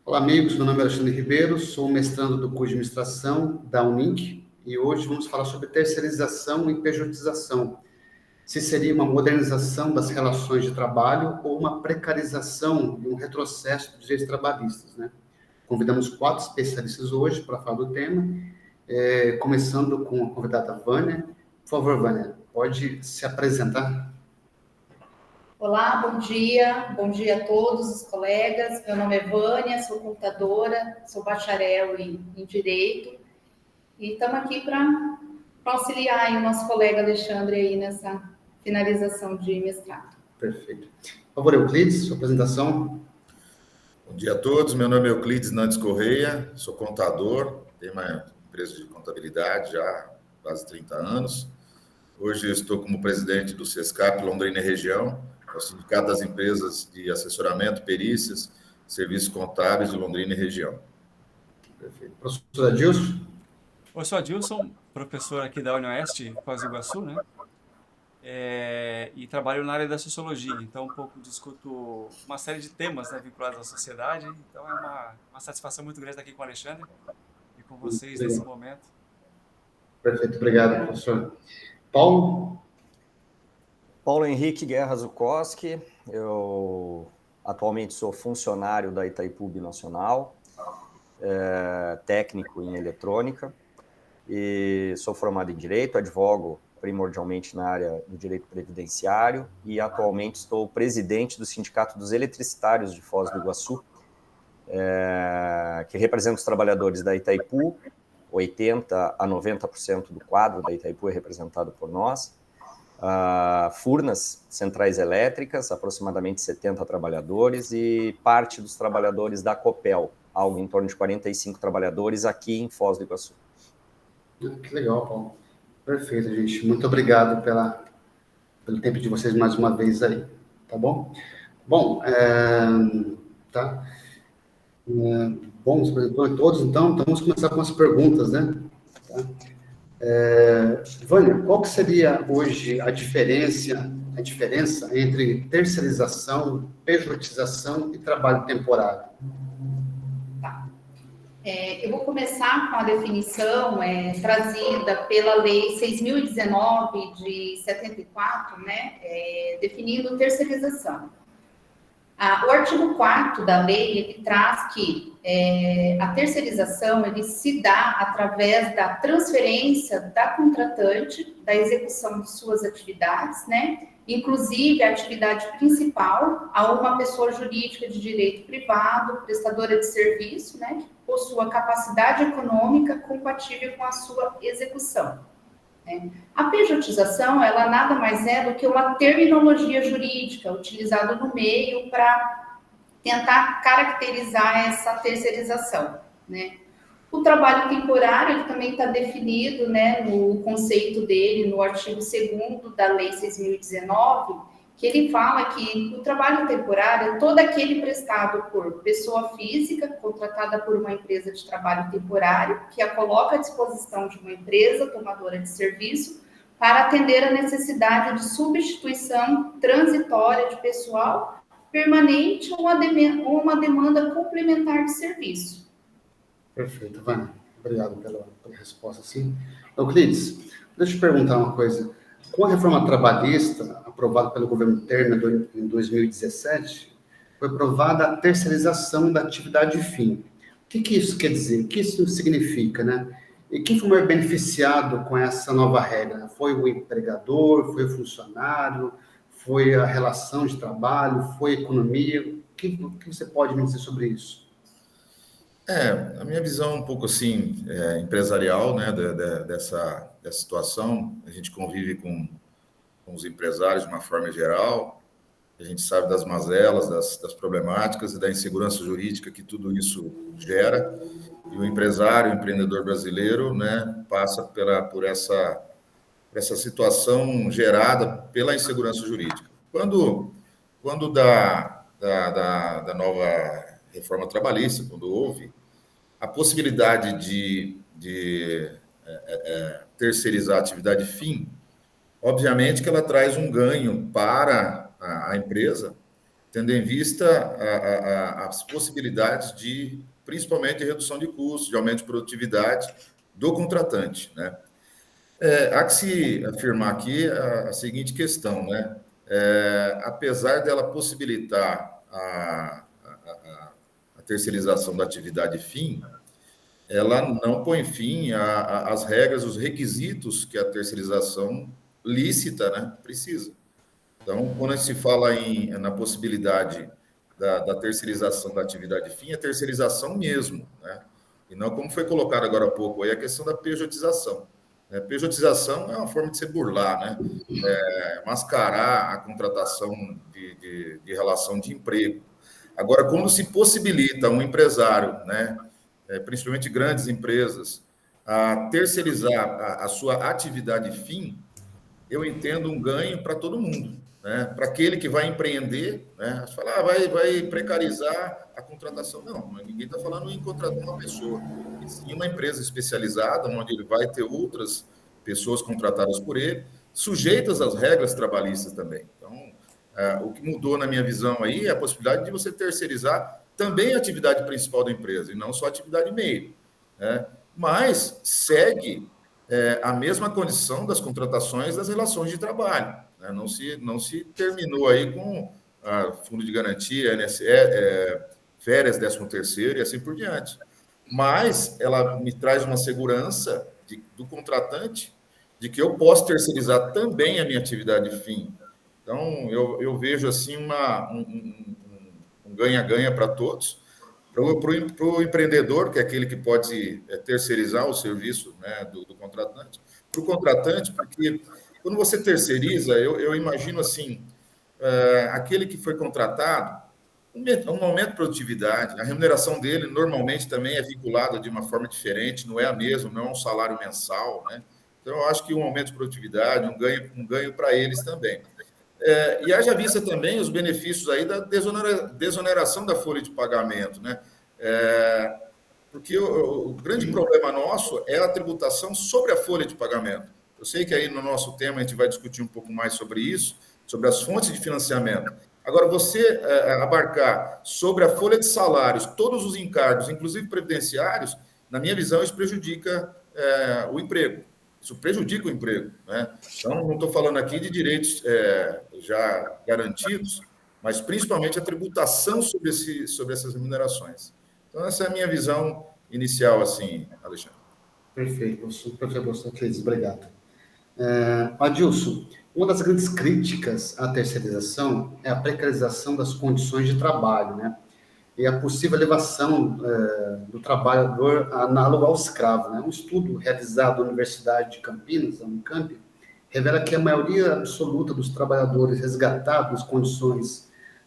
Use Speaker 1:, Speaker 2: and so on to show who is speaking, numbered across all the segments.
Speaker 1: Olá, amigos. Meu nome é Alexandre Ribeiro, sou mestrando do curso de administração da Uninc e hoje vamos falar sobre terceirização e pejotização. Se seria uma modernização das relações de trabalho ou uma precarização e um retrocesso dos direitos trabalhistas, né? Convidamos 4 especialistas hoje para falar do tema, começando com a convidada Vânia. Por favor, Vânia, pode se apresentar?
Speaker 2: Olá, bom dia a todos os colegas. Meu nome é Vânia, sou contadora, sou bacharel em Direito e estamos aqui para auxiliar aí o nosso colega Alexandre aí nessa finalização de mestrado.
Speaker 1: Perfeito. Por favor, Euclides, sua apresentação.
Speaker 3: Bom dia a todos, meu nome é Euclides Nantes Correia, sou contador, tenho uma empresa de contabilidade já há quase 30 anos. Hoje eu estou como presidente do SESCAP Londrina e Região, o Sindicato das Empresas de Assessoramento, Perícias, Serviços Contábeis de Londrina e Região.
Speaker 1: Perfeito. Professor Adilson?
Speaker 4: Eu sou Adilson, professor aqui da UniOeste, Foz do Iguaçu, né? E trabalho na área da sociologia, então um pouco discuto uma série de temas, né, vinculados à sociedade, então é uma satisfação muito grande estar aqui com o Alexandre e com vocês nesse momento.
Speaker 1: Perfeito, obrigado, professor. Paulo?
Speaker 5: Paulo Henrique Guerra Zukoski, eu atualmente sou funcionário da Itaipu Binacional, técnico em eletrônica, e sou formado em Direito, advogo primordialmente na área do direito previdenciário, e atualmente estou presidente do Sindicato dos Eletricitários de Foz do Iguaçu, que representa os trabalhadores da Itaipu. 80% a 90% do quadro da Itaipu é representado por nós. Furnas, centrais elétricas, aproximadamente 70 trabalhadores, e parte dos trabalhadores da Copel, algo em torno de 45 trabalhadores aqui em Foz do Iguaçu.
Speaker 1: Que legal, Paulo. Perfeito, gente. Muito obrigado pelo tempo de vocês mais uma vez aí, tá bom? Bom, tá. Bom, se apresentou a todos, então vamos começar com as perguntas, né? Tá? Vânia, qual que seria hoje a diferença entre terceirização, pejotização e trabalho temporário?
Speaker 2: Eu vou começar com a definição trazida pela Lei 6.019 de 74, né, definindo terceirização. O artigo 4º da lei, ele traz que a terceirização, ele se dá através da transferência da contratante, da execução de suas atividades, né, inclusive a atividade principal, a uma pessoa jurídica de direito privado, prestadora de serviço, né, que possua capacidade econômica compatível com a sua execução. A pejotização, ela nada mais é do que uma terminologia jurídica utilizada no meio para tentar caracterizar essa terceirização, né? O trabalho temporário, ele também está definido, né, no conceito dele, no artigo 2º da Lei 6.019, que ele fala que o trabalho temporário é todo aquele prestado por pessoa física, contratada por uma empresa de trabalho temporário, que a coloca à disposição de uma empresa tomadora de serviço para atender a necessidade de substituição transitória de pessoal permanente ou uma demanda complementar de serviço.
Speaker 1: Perfeito, Vânia. Obrigado pela resposta, sim. Euclides, deixa eu te perguntar uma coisa. Com a reforma trabalhista, aprovada pelo governo Temer em 2017, foi aprovada a terceirização da atividade fim. O que isso quer dizer? O que isso significa, né? E quem foi mais beneficiado com essa nova regra? Foi o empregador, foi o funcionário, foi a relação de trabalho, foi a economia? O que você pode me dizer sobre isso?
Speaker 3: A minha visão um pouco assim, empresarial, né, dessa situação. A gente convive com os empresários de uma forma geral, a gente sabe das mazelas, das problemáticas e da insegurança jurídica que tudo isso gera, e o empresário, o empreendedor brasileiro, né, passa por essa situação gerada pela insegurança jurídica. Quando da nova reforma trabalhista, quando houve a possibilidade de terceirizar a atividade fim, obviamente que ela traz um ganho para a empresa, tendo em vista as possibilidades de, principalmente, de redução de custos, de aumento de produtividade do contratante, né? Há que se afirmar aqui a seguinte questão, né? Apesar dela possibilitar a terceirização da atividade fim, ela não põe fim às regras, os requisitos que a terceirização lícita, né, precisa. Então, quando se fala na possibilidade da terceirização da atividade fim, é terceirização mesmo, né? E não como foi colocado agora há pouco, aí a questão da pejotização. Pejotização é uma forma de se burlar, né? Mascarar a contratação de relação de emprego. Agora, quando se possibilita um empresário, né, principalmente grandes empresas, a terceirizar a sua atividade fim, eu entendo um ganho para todo mundo, né? Para aquele que vai empreender, né? Você fala, vai precarizar a contratação. Não, mas ninguém está falando em contratar uma pessoa, e sim uma empresa especializada, onde ele vai ter outras pessoas contratadas por ele, sujeitas às regras trabalhistas também. Então, o que mudou na minha visão aí é a possibilidade de você terceirizar também a atividade principal da empresa, e não só a atividade meio, né? Mas segue a mesma condição das contratações das relações de trabalho, né? Não se terminou aí com fundo de garantia, INSS, férias, 13º e assim por diante. Mas ela me traz uma segurança do contratante de que eu posso terceirizar também a minha atividade fim. Então, eu vejo assim um ganha-ganha para todos. Para o empreendedor, que é aquele que pode terceirizar o serviço, né, do contratante. Para o contratante, porque quando você terceiriza, eu imagino assim, aquele que foi contratado, um aumento de produtividade, a remuneração dele normalmente também é vinculada de uma forma diferente, não é a mesma, não é um salário mensal, né? Então, eu acho que um aumento de produtividade, um ganho para eles também. E haja vista também os benefícios aí da desoneração da folha de pagamento, né? Porque o grande problema nosso é a tributação sobre a folha de pagamento. Eu sei que aí no nosso tema a gente vai discutir um pouco mais sobre isso, sobre as fontes de financiamento. Agora, você abarcar sobre a folha de salários todos os encargos, inclusive previdenciários, na minha visão, isso prejudica o emprego. Isso prejudica o emprego, né? Então, não estou falando aqui de direitos já garantidos, mas principalmente a tributação sobre essas remunerações. Então, essa é a minha visão inicial, assim, Alexandre.
Speaker 1: Perfeito, professor Cleides, obrigado. Adilson, uma das grandes críticas à terceirização é a precarização das condições de trabalho, né? E a possível elevação do trabalhador análogo ao escravo, né? Um estudo realizado na Universidade de Campinas, a Unicamp, revela que a maioria absoluta dos trabalhadores resgatados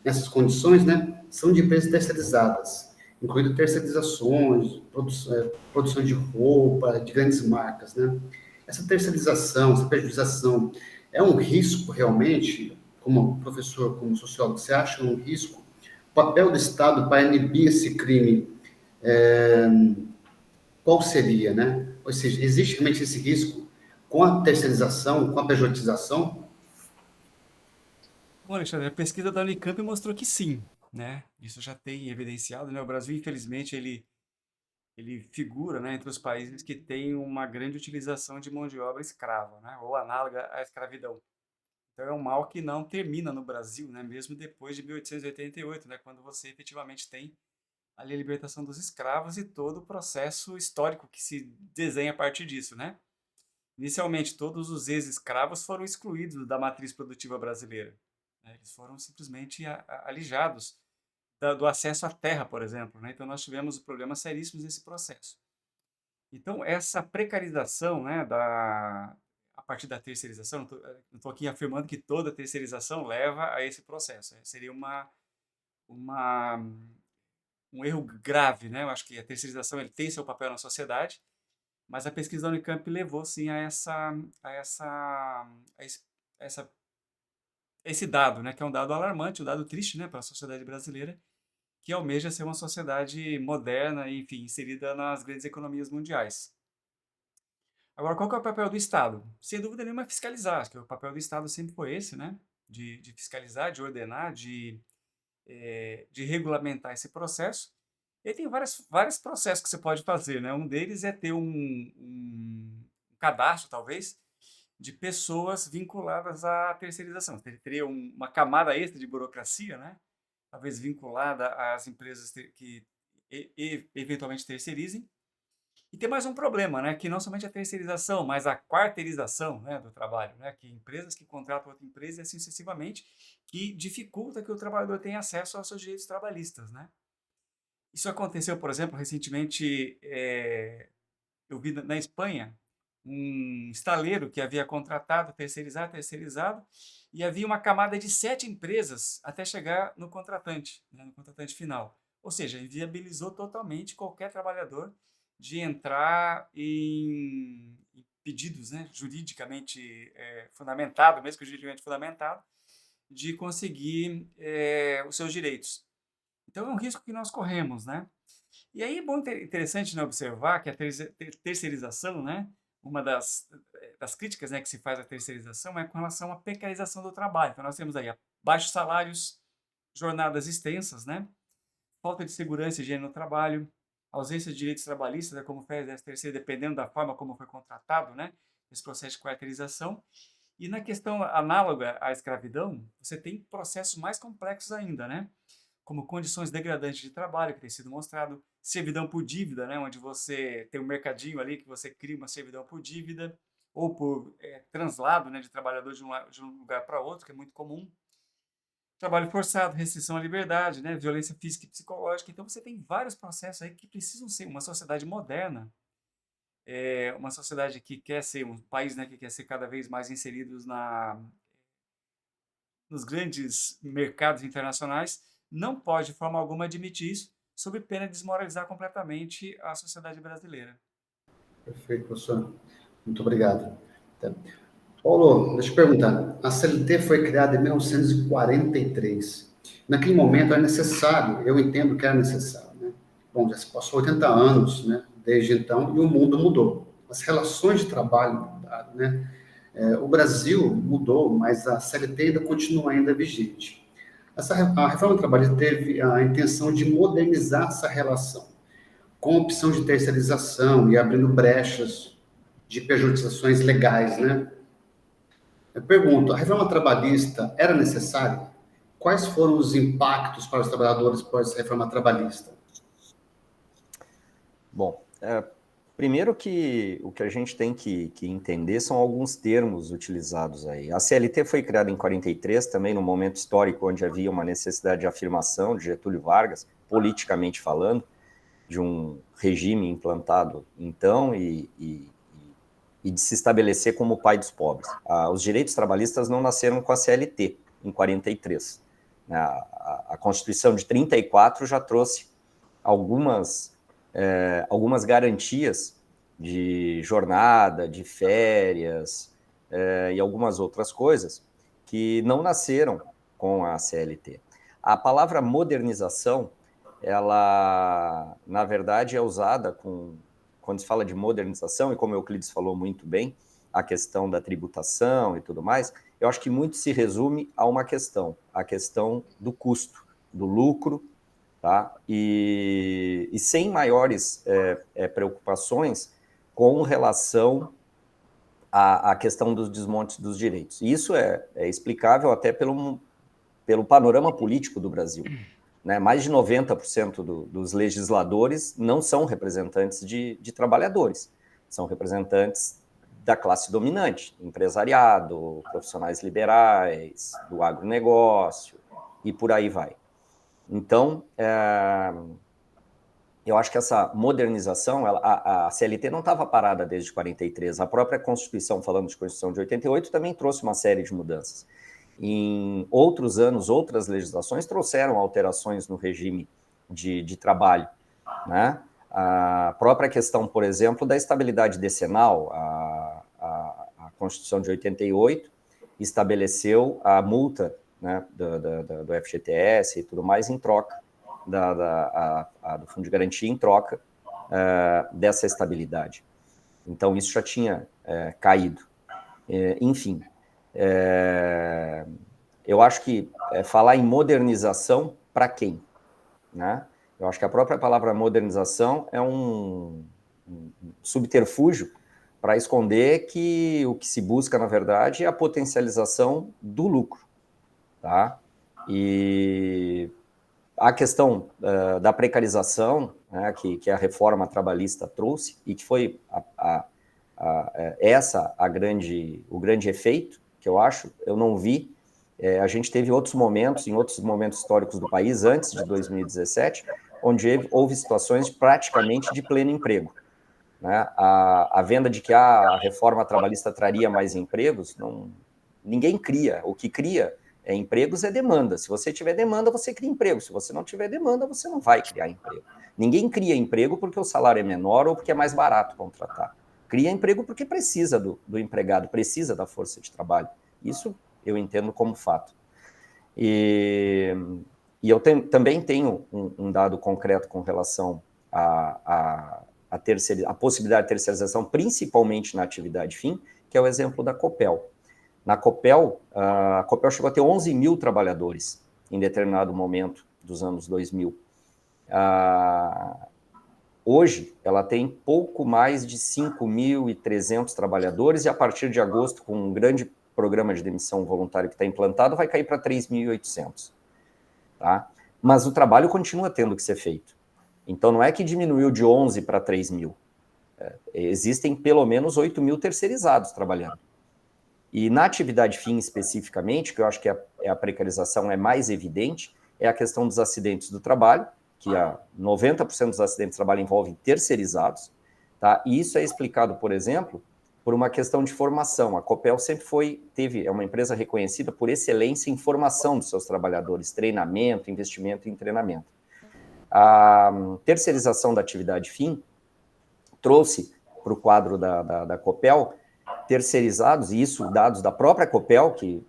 Speaker 1: nessas condições, né, são de empresas terceirizadas, incluindo terceirizações, produção de roupa, de grandes marcas, né? Essa terceirização, essa prejudicação, é um risco realmente, como professor, como sociólogo, você acha um risco? O papel do Estado para inibir esse crime, qual seria, né? Ou seja, existe realmente esse risco com a terceirização, com a pejotização?
Speaker 4: Bom, Alexandre, a pesquisa da Unicamp mostrou que sim, né? Isso já tem evidenciado, né? O Brasil, infelizmente, ele figura, né, entre os países que têm uma grande utilização de mão de obra escrava, né? Ou análoga à escravidão. Então é um mal que não termina no Brasil, né? Mesmo depois de 1888, né? Quando você efetivamente tem ali a libertação dos escravos e todo o processo histórico que se desenha a partir disso, né? Inicialmente, todos os ex-escravos foram excluídos da matriz produtiva brasileira, né? Eles foram simplesmente alijados do acesso à terra, por exemplo, né? Então nós tivemos problemas seríssimos nesse processo. Então essa precarização, né, a partir da terceirização, não estou aqui afirmando que toda terceirização leva a esse processo, seria uma, um erro grave, né? Eu acho que a terceirização ele tem seu papel na sociedade, mas a pesquisa da Unicamp levou sim a esse dado, né, que é um dado alarmante, um dado triste, né, para a sociedade brasileira, que almeja ser uma sociedade moderna e, enfim, inserida nas grandes economias mundiais. Agora, qual que é o papel do Estado? Sem dúvida nenhuma é fiscalizar, acho que o papel do Estado sempre foi esse, né, de fiscalizar, de ordenar, de de regulamentar esse processo. E tem vários processos que você pode fazer, né? Um deles é ter um cadastro, talvez, de pessoas vinculadas à terceirização. Você teria uma camada extra de burocracia, né? Talvez vinculada às empresas que eventualmente terceirizem. E tem mais um problema, né? Que não somente a terceirização, mas a quarteirização, né, do trabalho, né? Que empresas que contratam outra empresa e assim sucessivamente, que dificulta que o trabalhador tenha acesso aos seus direitos trabalhistas, né? Isso aconteceu, por exemplo, recentemente, eu vi na Espanha um estaleiro que havia contratado, terceirizado, e havia uma camada de 7 empresas até chegar no contratante, né, no contratante final. Ou seja, inviabilizou totalmente qualquer trabalhador de entrar em pedidos, né, juridicamente fundamentado, mesmo que juridicamente fundamentado, de conseguir os seus direitos. Então, é um risco que nós corremos, né? E aí, bom, interessante, né, observar que a terceirização, né, uma das críticas, né, que se faz à terceirização é com relação à precarização do trabalho. Então, nós temos aí baixos salários, jornadas extensas, né, falta de segurança e higiene no trabalho, ausência de direitos trabalhistas, né, como fez essa terceira, dependendo da forma como foi contratado, né, esse processo de quarteirização. E na questão análoga à escravidão, você tem processos mais complexos ainda, né, como condições degradantes de trabalho, que tem sido mostrado, servidão por dívida, né, onde você tem um mercadinho ali que você cria uma servidão por dívida, ou por translado, né, de trabalhador de um lugar para outro, que é muito comum. Trabalho forçado, restrição à liberdade, né, violência física e psicológica. Então você tem vários processos aí que precisam ser uma sociedade moderna, uma sociedade que quer ser um país, né, que quer ser cada vez mais inseridos nos grandes mercados internacionais, não pode de forma alguma admitir isso, sob pena de desmoralizar completamente a sociedade brasileira.
Speaker 1: Perfeito, professor. Muito obrigado. Paulo, deixa eu perguntar. A CLT foi criada em 1943. Naquele momento era necessário, eu entendo que era necessário, né? Bom, já se passou 80 anos, né, desde então, e o mundo mudou. As relações de trabalho mudaram, né? O Brasil mudou, mas a CLT ainda continua vigente. A reforma trabalhista teve a intenção de modernizar essa relação, com a opção de terceirização e abrindo brechas de pejotizações legais, né? Eu pergunto, a reforma trabalhista era necessária? Quais foram os impactos para os trabalhadores após a reforma trabalhista?
Speaker 5: Bom, primeiro que o que a gente tem que entender são alguns termos utilizados aí. A CLT foi criada em 43, também num momento histórico onde havia uma necessidade de afirmação de Getúlio Vargas, politicamente falando, de um regime implantado então e de se estabelecer como o pai dos pobres. Os direitos trabalhistas não nasceram com a CLT, em 43. A Constituição de 34 já trouxe algumas garantias de jornada, de férias e algumas outras coisas que não nasceram com a CLT. A palavra modernização, ela, na verdade, é usada quando se fala de modernização, e como o Euclides falou muito bem, a questão da tributação e tudo mais, eu acho que muito se resume a uma questão, a questão do custo, do lucro, tá? E sem maiores preocupações com relação à questão dos desmontes dos direitos. E isso é explicável até pelo panorama político do Brasil. Né? Mais de 90% dos legisladores não são representantes de trabalhadores, são representantes da classe dominante, empresariado, profissionais liberais, do agronegócio, e por aí vai. Então, eu acho que essa modernização, a CLT não estava parada desde 43, a própria Constituição, falando de Constituição de 88, também trouxe uma série de mudanças. Em outros anos, outras legislações trouxeram alterações no regime de trabalho, né? A própria questão, por exemplo, da estabilidade decenal, a Constituição de 88 estabeleceu a multa, né, do FGTS e tudo mais em troca, do Fundo de Garantia em troca dessa estabilidade. Então, isso já tinha caído. Enfim, eu acho que falar em modernização para quem, né? Eu acho que a própria palavra modernização é um subterfúgio para esconder que o que se busca, na verdade, é a potencialização do lucro, tá? E a questão da precarização, né, que a reforma trabalhista trouxe, e que foi o grande efeito, que eu não vi. A gente teve outros momentos, em outros momentos históricos do país, antes de 2017, onde houve situações praticamente de pleno emprego. Né? A venda de que a reforma trabalhista traria mais empregos, ninguém cria. O que cria empregos é demanda. Se você tiver demanda, você cria emprego. Se você não tiver demanda, você não vai criar emprego. Ninguém cria emprego porque o salário é menor ou porque é mais barato contratar. Cria emprego porque precisa do empregado, precisa da força de trabalho. Isso eu entendo como fato. E eu também tenho um dado concreto com relação à possibilidade de terceirização, principalmente na atividade fim, que é o exemplo da Copel. Na Copel, a Copel chegou a ter 11 mil trabalhadores em determinado momento dos anos 2000. Hoje, ela tem pouco mais de 5.300 trabalhadores e, a partir de agosto, com um grande programa de demissão voluntária que está implantado, vai cair para 3.800. Tá? Mas o trabalho continua tendo que ser feito. Então, não é que diminuiu de 11 para 3.000. Existem pelo menos 8.000 terceirizados trabalhando. E na atividade fim, especificamente, que eu acho que a precarização é mais evidente, é a questão dos acidentes do trabalho, que 90% dos acidentes de trabalho envolvem terceirizados, tá? E isso é explicado, por exemplo, por uma questão de formação. A Copel sempre é uma empresa reconhecida por excelência em formação dos seus trabalhadores, treinamento, investimento em treinamento. A terceirização da atividade fim trouxe para o quadro da Copel terceirizados, e isso dados da própria Copel, que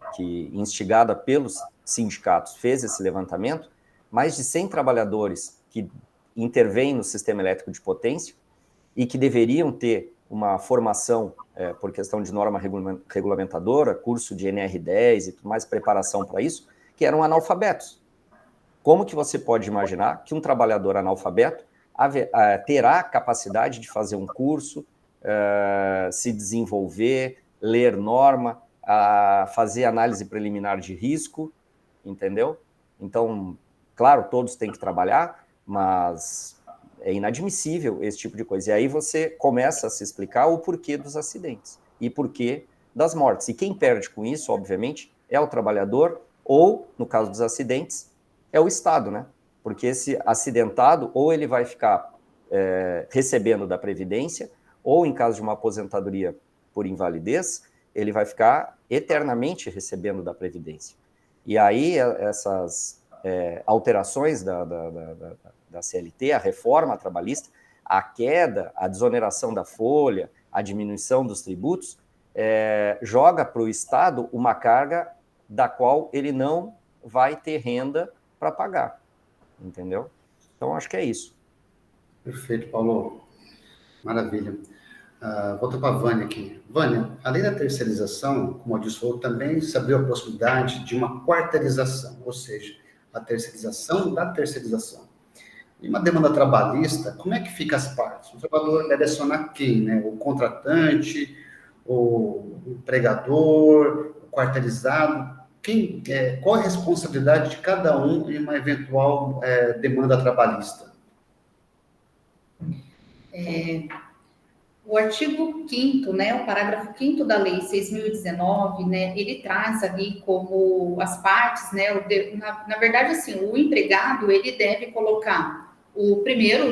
Speaker 5: instigada pelos sindicatos, fez esse levantamento, mais de 100 trabalhadores que intervêm no sistema elétrico de potência e que deveriam ter uma formação por questão de norma regulamentadora, curso de NR10 e tudo mais, preparação para isso, que eram analfabetos. Como que você pode imaginar que um trabalhador analfabeto terá a capacidade de fazer um curso, se desenvolver, ler norma, fazer análise preliminar de risco, entendeu? Então, claro, todos têm que trabalhar, mas é inadmissível esse tipo de coisa. E aí você começa a se explicar o porquê dos acidentes e porquê das mortes. E quem perde com isso, obviamente, é o trabalhador ou, no caso dos acidentes, é o Estado, né? Porque esse acidentado, ou ele vai ficar recebendo da Previdência, ou em caso de uma aposentadoria por invalidez, ele vai ficar eternamente recebendo da Previdência. E aí essas alterações da CLT, a reforma trabalhista, a queda, a desoneração da folha, a diminuição dos tributos, joga para o Estado uma carga da qual ele não vai ter renda para pagar, entendeu? Então, acho que é isso.
Speaker 1: Perfeito, Paulo. Maravilha. Volto para a Vânia aqui. Vânia, além da terceirização, como eu disse, também se abriu a possibilidade de uma quarteirização, ou seja, a terceirização da terceirização. E uma demanda trabalhista, como é que fica as partes? O trabalhador deve acionar quem, né? O contratante, o empregador, o quarteirizado? Qual a responsabilidade de cada um em uma eventual demanda trabalhista?
Speaker 2: O artigo 5º, né, o parágrafo 5º da Lei 6.019, né, ele traz ali como as partes, né, na verdade, assim, o empregado, ele deve colocar o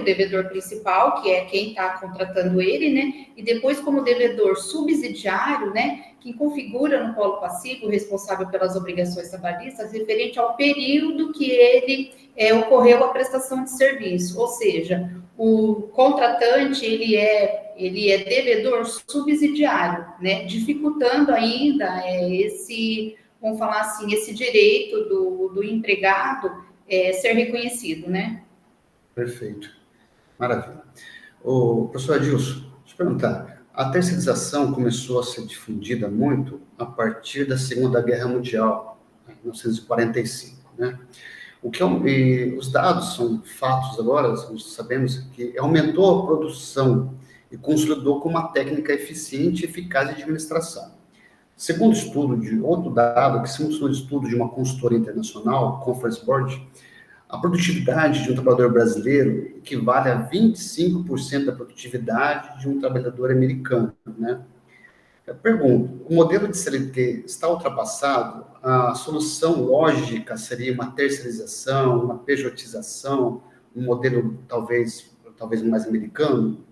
Speaker 2: devedor principal, que é quem está contratando ele, né, e depois como devedor subsidiário, né, que configura no polo passivo o responsável pelas obrigações trabalhistas referente ao período que ele ocorreu a prestação de serviço, ou seja, o contratante, ele é devedor subsidiário, né, dificultando ainda vamos falar assim, esse direito do empregado ser reconhecido, né?
Speaker 1: Perfeito. Maravilha. Professor Adilson, deixa eu perguntar, a terceirização começou a ser difundida muito a partir da Segunda Guerra Mundial, em 1945, né? E os dados são fatos agora, nós sabemos que aumentou a produção e consolidou como uma técnica eficiente e eficaz de administração. Segundo outro dado, que segundo o estudo de uma consultora internacional, Conference Board, a produtividade de um trabalhador brasileiro equivale a 25% da produtividade de um trabalhador americano, né? Eu pergunto, o modelo de CLT está ultrapassado? A solução lógica seria uma terceirização, uma pejotização, um modelo talvez mais americano?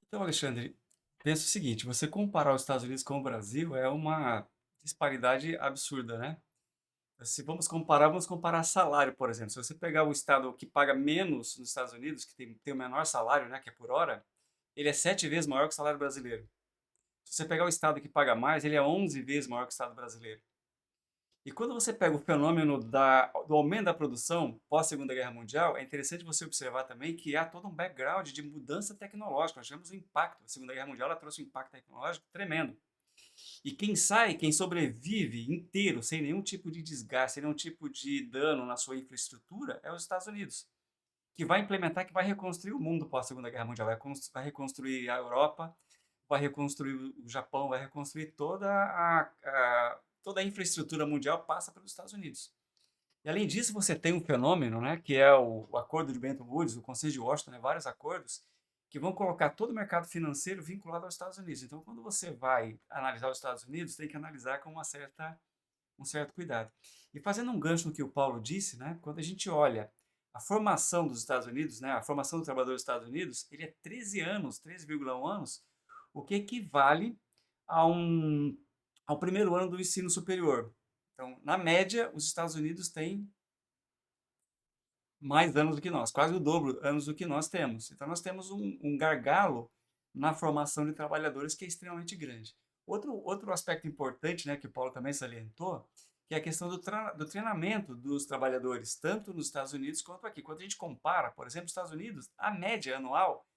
Speaker 4: Então, Alexandre, pensa o seguinte, você comparar os Estados Unidos com o Brasil é uma disparidade absurda, né? Se vamos comparar salário, por exemplo. Se você pegar o estado que paga menos nos Estados Unidos, que tem o menor salário, né, que é por hora, ele é 7 vezes maior que o salário brasileiro. Se você pegar o estado que paga mais, ele é 11 vezes maior que o estado brasileiro. E quando você pega o fenômeno do aumento da produção pós-Segunda Guerra Mundial, é interessante você observar também que há todo um background de mudança tecnológica. Nós tivemos um impacto. A Segunda Guerra Mundial ela trouxe um impacto tecnológico tremendo. E quem sobrevive inteiro, sem nenhum tipo de desgaste, sem nenhum tipo de dano na sua infraestrutura, é os Estados Unidos, que vai implementar, que vai reconstruir o mundo pós-Segunda Guerra Mundial, vai reconstruir a Europa, vai reconstruir o Japão, vai reconstruir toda a infraestrutura mundial passa pelos Estados Unidos. E além disso, você tem um fenômeno, né, que é o Acordo de Bretton Woods, o Consenso de Washington, né, vários acordos, que vão colocar todo o mercado financeiro vinculado aos Estados Unidos. Então, quando você vai analisar os Estados Unidos, tem que analisar com um certo cuidado. E fazendo um gancho no que o Paulo disse, né, quando a gente olha a formação dos Estados Unidos, né, a formação do trabalhador dos Estados Unidos, ele é 13 anos, 13,1 anos, o que equivale ao primeiro ano do ensino superior. Então, na média, os Estados Unidos têm mais anos do que nós, quase o dobro anos do que nós temos. Então, nós temos um gargalo na formação de trabalhadores que é extremamente grande. Outro aspecto importante, né, que o Paulo também salientou, que é a questão do treinamento dos trabalhadores, tanto nos Estados Unidos quanto aqui. Quando a gente compara, por exemplo, os Estados Unidos, a média anual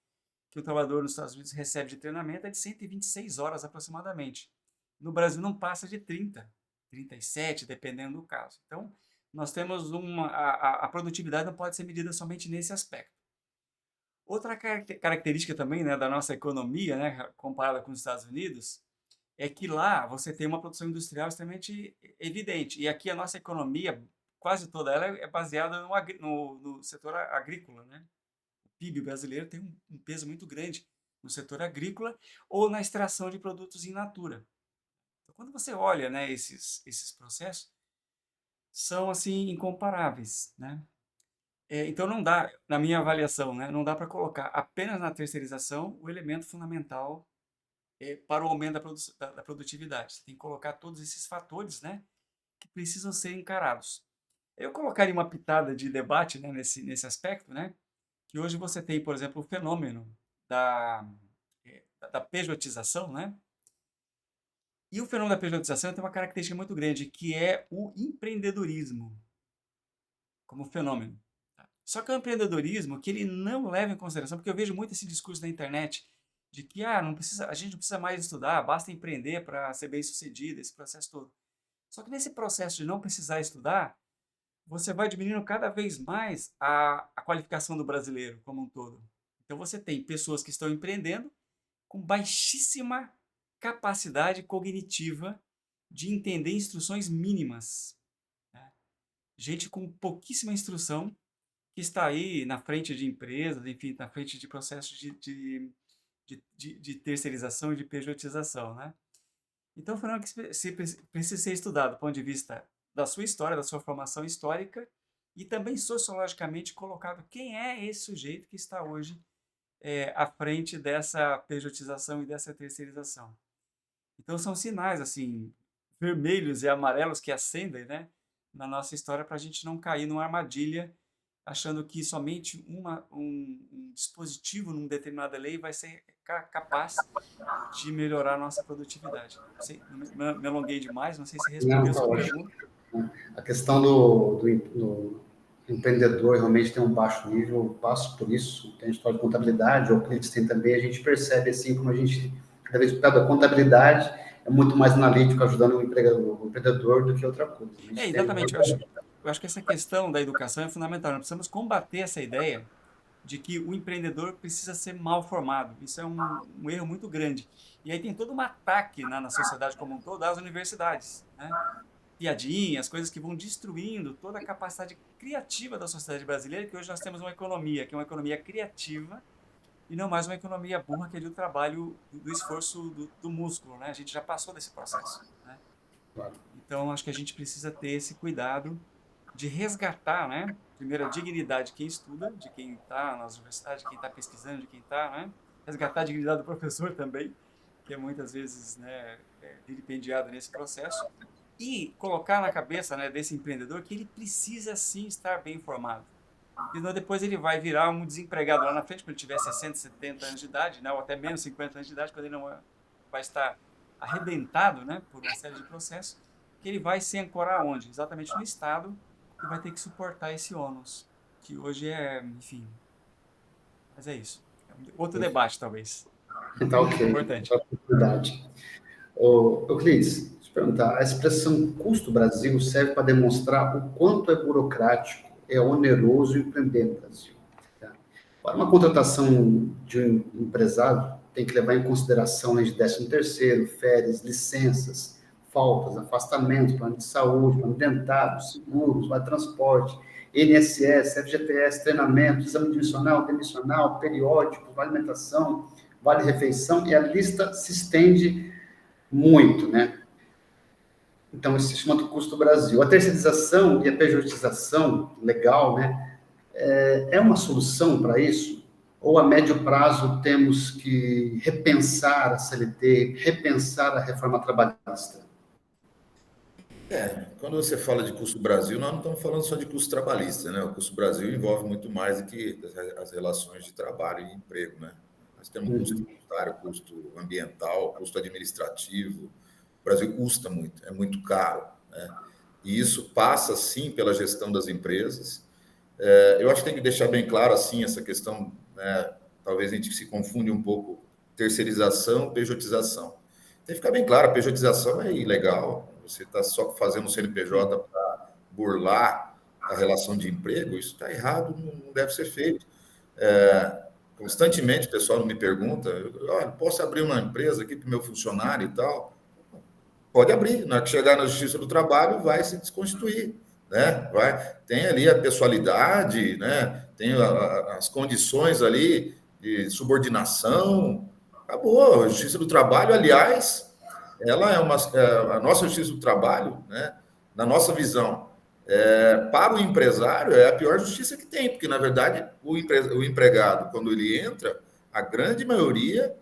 Speaker 4: que o trabalhador nos Estados Unidos recebe de treinamento é de 126 horas aproximadamente. No Brasil não passa de 30, 37, dependendo do caso. Então, nós temos a produtividade não pode ser medida somente nesse aspecto. Outra característica também, né, da nossa economia, né, comparada com os Estados Unidos, é que lá você tem uma produção industrial extremamente evidente. E aqui a nossa economia, quase toda ela, é baseada no setor agrícola, né? O PIB brasileiro tem um peso muito grande no setor agrícola ou na extração de produtos in natura. Então, quando você olha, né, esses processos, são assim incomparáveis, né? Então não dá, na minha avaliação, né, não dá para colocar apenas na terceirização o elemento fundamental para o aumento da produtividade. Você tem que colocar todos esses fatores, né, que precisam ser encarados. Eu colocaria uma pitada de debate, né, nesse aspecto, né, que hoje você tem, por exemplo, o fenômeno da pejotização, né? E o fenômeno da pejotização tem uma característica muito grande, que é o empreendedorismo como fenômeno. Tá? Só que é o empreendedorismo que ele não leva em consideração, porque eu vejo muito esse discurso na internet de que a gente não precisa mais estudar, basta empreender para ser bem-sucedido, esse processo todo. Só que nesse processo de não precisar estudar, você vai diminuindo cada vez mais a qualificação do brasileiro como um todo. Então você tem pessoas que estão empreendendo com baixíssima capacidade cognitiva de entender instruções mínimas. Né? Gente com pouquíssima instrução que está aí na frente de empresas, enfim, na frente de processos de terceirização e de pejotização. Né? Então, foi algo que precisa ser estudado do ponto de vista da sua história, da sua formação histórica e também sociologicamente colocado quem é esse sujeito que está hoje à frente dessa pejotização e dessa terceirização. Então são sinais assim vermelhos e amarelos que acendem, né, na nossa história para a gente não cair numa armadilha achando que somente um dispositivo numa determinada lei vai ser capaz de melhorar a nossa produtividade. Não sei, me alonguei demais, não sei se respondeu a sua pergunta.
Speaker 1: A questão do empreendedor realmente tem um baixo nível, eu passo por isso, tem história de contabilidade, o Euclides tem também, a gente percebe assim, como a gente, cada vez por causa da contabilidade, é muito mais analítico ajudando o empreendedor do que outra coisa.
Speaker 4: Exatamente, eu eu acho que essa questão da educação é fundamental. Nós precisamos combater essa ideia de que o empreendedor precisa ser mal formado. Isso é um erro muito grande. E aí tem todo um ataque na sociedade como um todo às universidades, né? Piadinhas, coisas que vão destruindo toda a capacidade criativa da sociedade brasileira, que hoje nós temos uma economia, que é uma economia criativa, e não mais uma economia burra, que é do trabalho, do esforço do músculo, né? A gente já passou desse processo, né?
Speaker 1: Claro.
Speaker 4: Então, acho que a gente precisa ter esse cuidado de resgatar, né? Primeiro, a dignidade de quem estuda, de quem está nas universidades, de quem está pesquisando, de quem está, né? Resgatar a dignidade do professor também, que é muitas vezes, né, vilipendiado nesse processo. E colocar na cabeça, né, desse empreendedor que ele precisa sim estar bem informado. Senão depois ele vai virar um desempregado lá na frente, quando ele tiver 60, 70 anos de idade, né, ou até menos 50 anos de idade, quando ele não vai estar arrebentado, né, por uma série de processos, que ele vai se ancorar onde? Exatamente no Estado, e vai ter que suportar esse ônus, que hoje é, enfim, mas é isso. É outro debate, talvez.
Speaker 1: Tá ok.
Speaker 4: Importante.
Speaker 1: Verdade. Euclides, deixa eu te perguntar, a expressão custo Brasil serve para demonstrar o quanto é burocrático, é oneroso empreender no Brasil. Tá? Para uma contratação de um empresário, tem que levar em consideração leis de 13º, férias, licenças, faltas, afastamentos, plano de saúde, plano dentário, seguros, vale transporte, INSS, FGTS, treinamento, exame dimissional, demissional, periódico, vale alimentação, vale refeição, e a lista se estende muito, né? Então, isso se chama do custo Brasil. A terceirização e a pejotização legal, né, é uma solução para isso? Ou a médio prazo temos que repensar a CLT, repensar a reforma trabalhista?
Speaker 3: Quando você fala de custo Brasil, nós não estamos falando só de custo trabalhista, né? O custo Brasil envolve muito mais do que as relações de trabalho e emprego, né? Nós temos custo tributário, custo ambiental, custo administrativo. O Brasil custa muito, é muito caro, né? E isso passa, sim, pela gestão das empresas. Eu acho que tem que deixar bem claro, assim, essa questão, né? Talvez a gente se confunde um pouco, terceirização, pejotização. Tem que ficar bem claro, a pejotização é ilegal. Você está só fazendo o CNPJ para burlar a relação de emprego, isso está errado, não deve ser feito. Constantemente o pessoal me pergunta, olha, posso abrir uma empresa aqui para o meu funcionário e tal? Pode abrir, na hora que chegar na Justiça do Trabalho, vai se desconstituir, né? Tem ali a pessoalidade, né? Tem as condições ali de subordinação, acabou. A Justiça do Trabalho, aliás, ela é a nossa Justiça do Trabalho, né? Na nossa visão, para o empresário é a pior justiça que tem, porque, na verdade, o empregado, quando ele entra, a grande maioria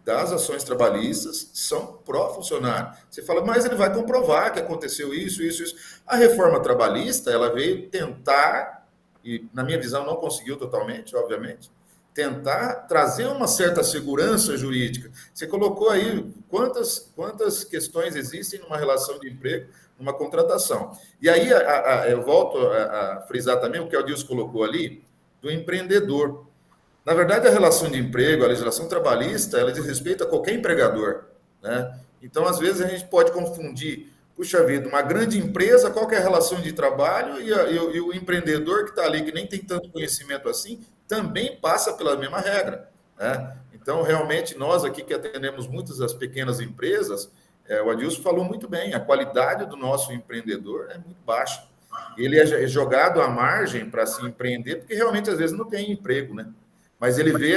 Speaker 3: das ações trabalhistas são pró-funcionário. Você fala, mas ele vai comprovar que aconteceu isso. A reforma trabalhista, ela veio tentar, e na minha visão não conseguiu totalmente, obviamente, tentar trazer uma certa segurança jurídica. Você colocou aí quantas questões existem numa relação de emprego, numa contratação. E aí eu volto a frisar também o que o Adilson colocou ali, do empreendedor. Na verdade, a relação de emprego, a legislação trabalhista, ela diz respeito a qualquer empregador, né? Então, às vezes, a gente pode confundir, puxa vida, uma grande empresa, qual que é a relação de trabalho, e o empreendedor que está ali, que nem tem tanto conhecimento assim, também passa pela mesma regra, né? Então, realmente, nós aqui que atendemos muitas das pequenas empresas, o Adilson falou muito bem, a qualidade do nosso empreendedor é muito baixa. Ele é jogado à margem para se empreender, porque realmente, às vezes, não tem emprego, né? Mas ele vê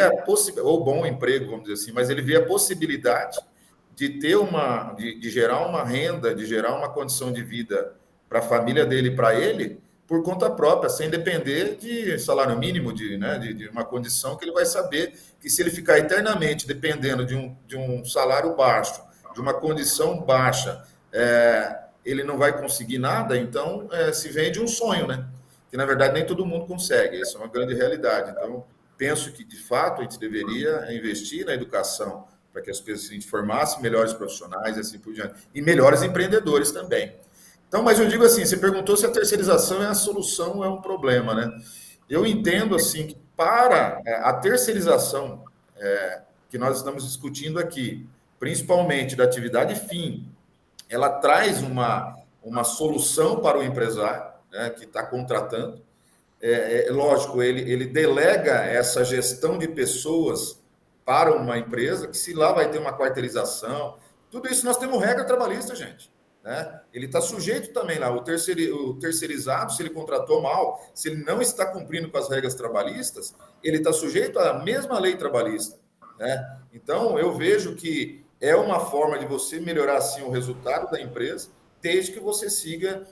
Speaker 3: ou bom emprego, vamos dizer assim, mas ele vê a possibilidade de ter de gerar uma renda, de gerar uma condição de vida para a família dele e para ele, por conta própria, sem depender de salário mínimo, de uma condição que ele vai saber que se ele ficar eternamente dependendo de um salário baixo, de uma condição baixa, ele não vai conseguir nada, então se vende um sonho, né? Que na verdade nem todo mundo consegue, isso é uma grande realidade. Então, penso que, de fato, a gente deveria investir na educação para que as pessoas se formassem melhores profissionais e assim por diante. E melhores empreendedores também. Então, mas eu digo assim, você perguntou se a terceirização é a solução ou é um problema, né? Eu entendo, assim, que para a terceirização que nós estamos discutindo aqui, principalmente da atividade fim, ela traz uma solução para o empresário, né, que está contratando. Lógico, ele delega essa gestão de pessoas para uma empresa, que se lá vai ter uma quarteirização, tudo isso nós temos regra trabalhista, gente. Né? Ele está sujeito também lá, o terceirizado, se ele contratou mal, se ele não está cumprindo com as regras trabalhistas, ele está sujeito à mesma lei trabalhista. Né? Então, eu vejo que é uma forma de você melhorar, assim, o resultado da empresa, desde que você siga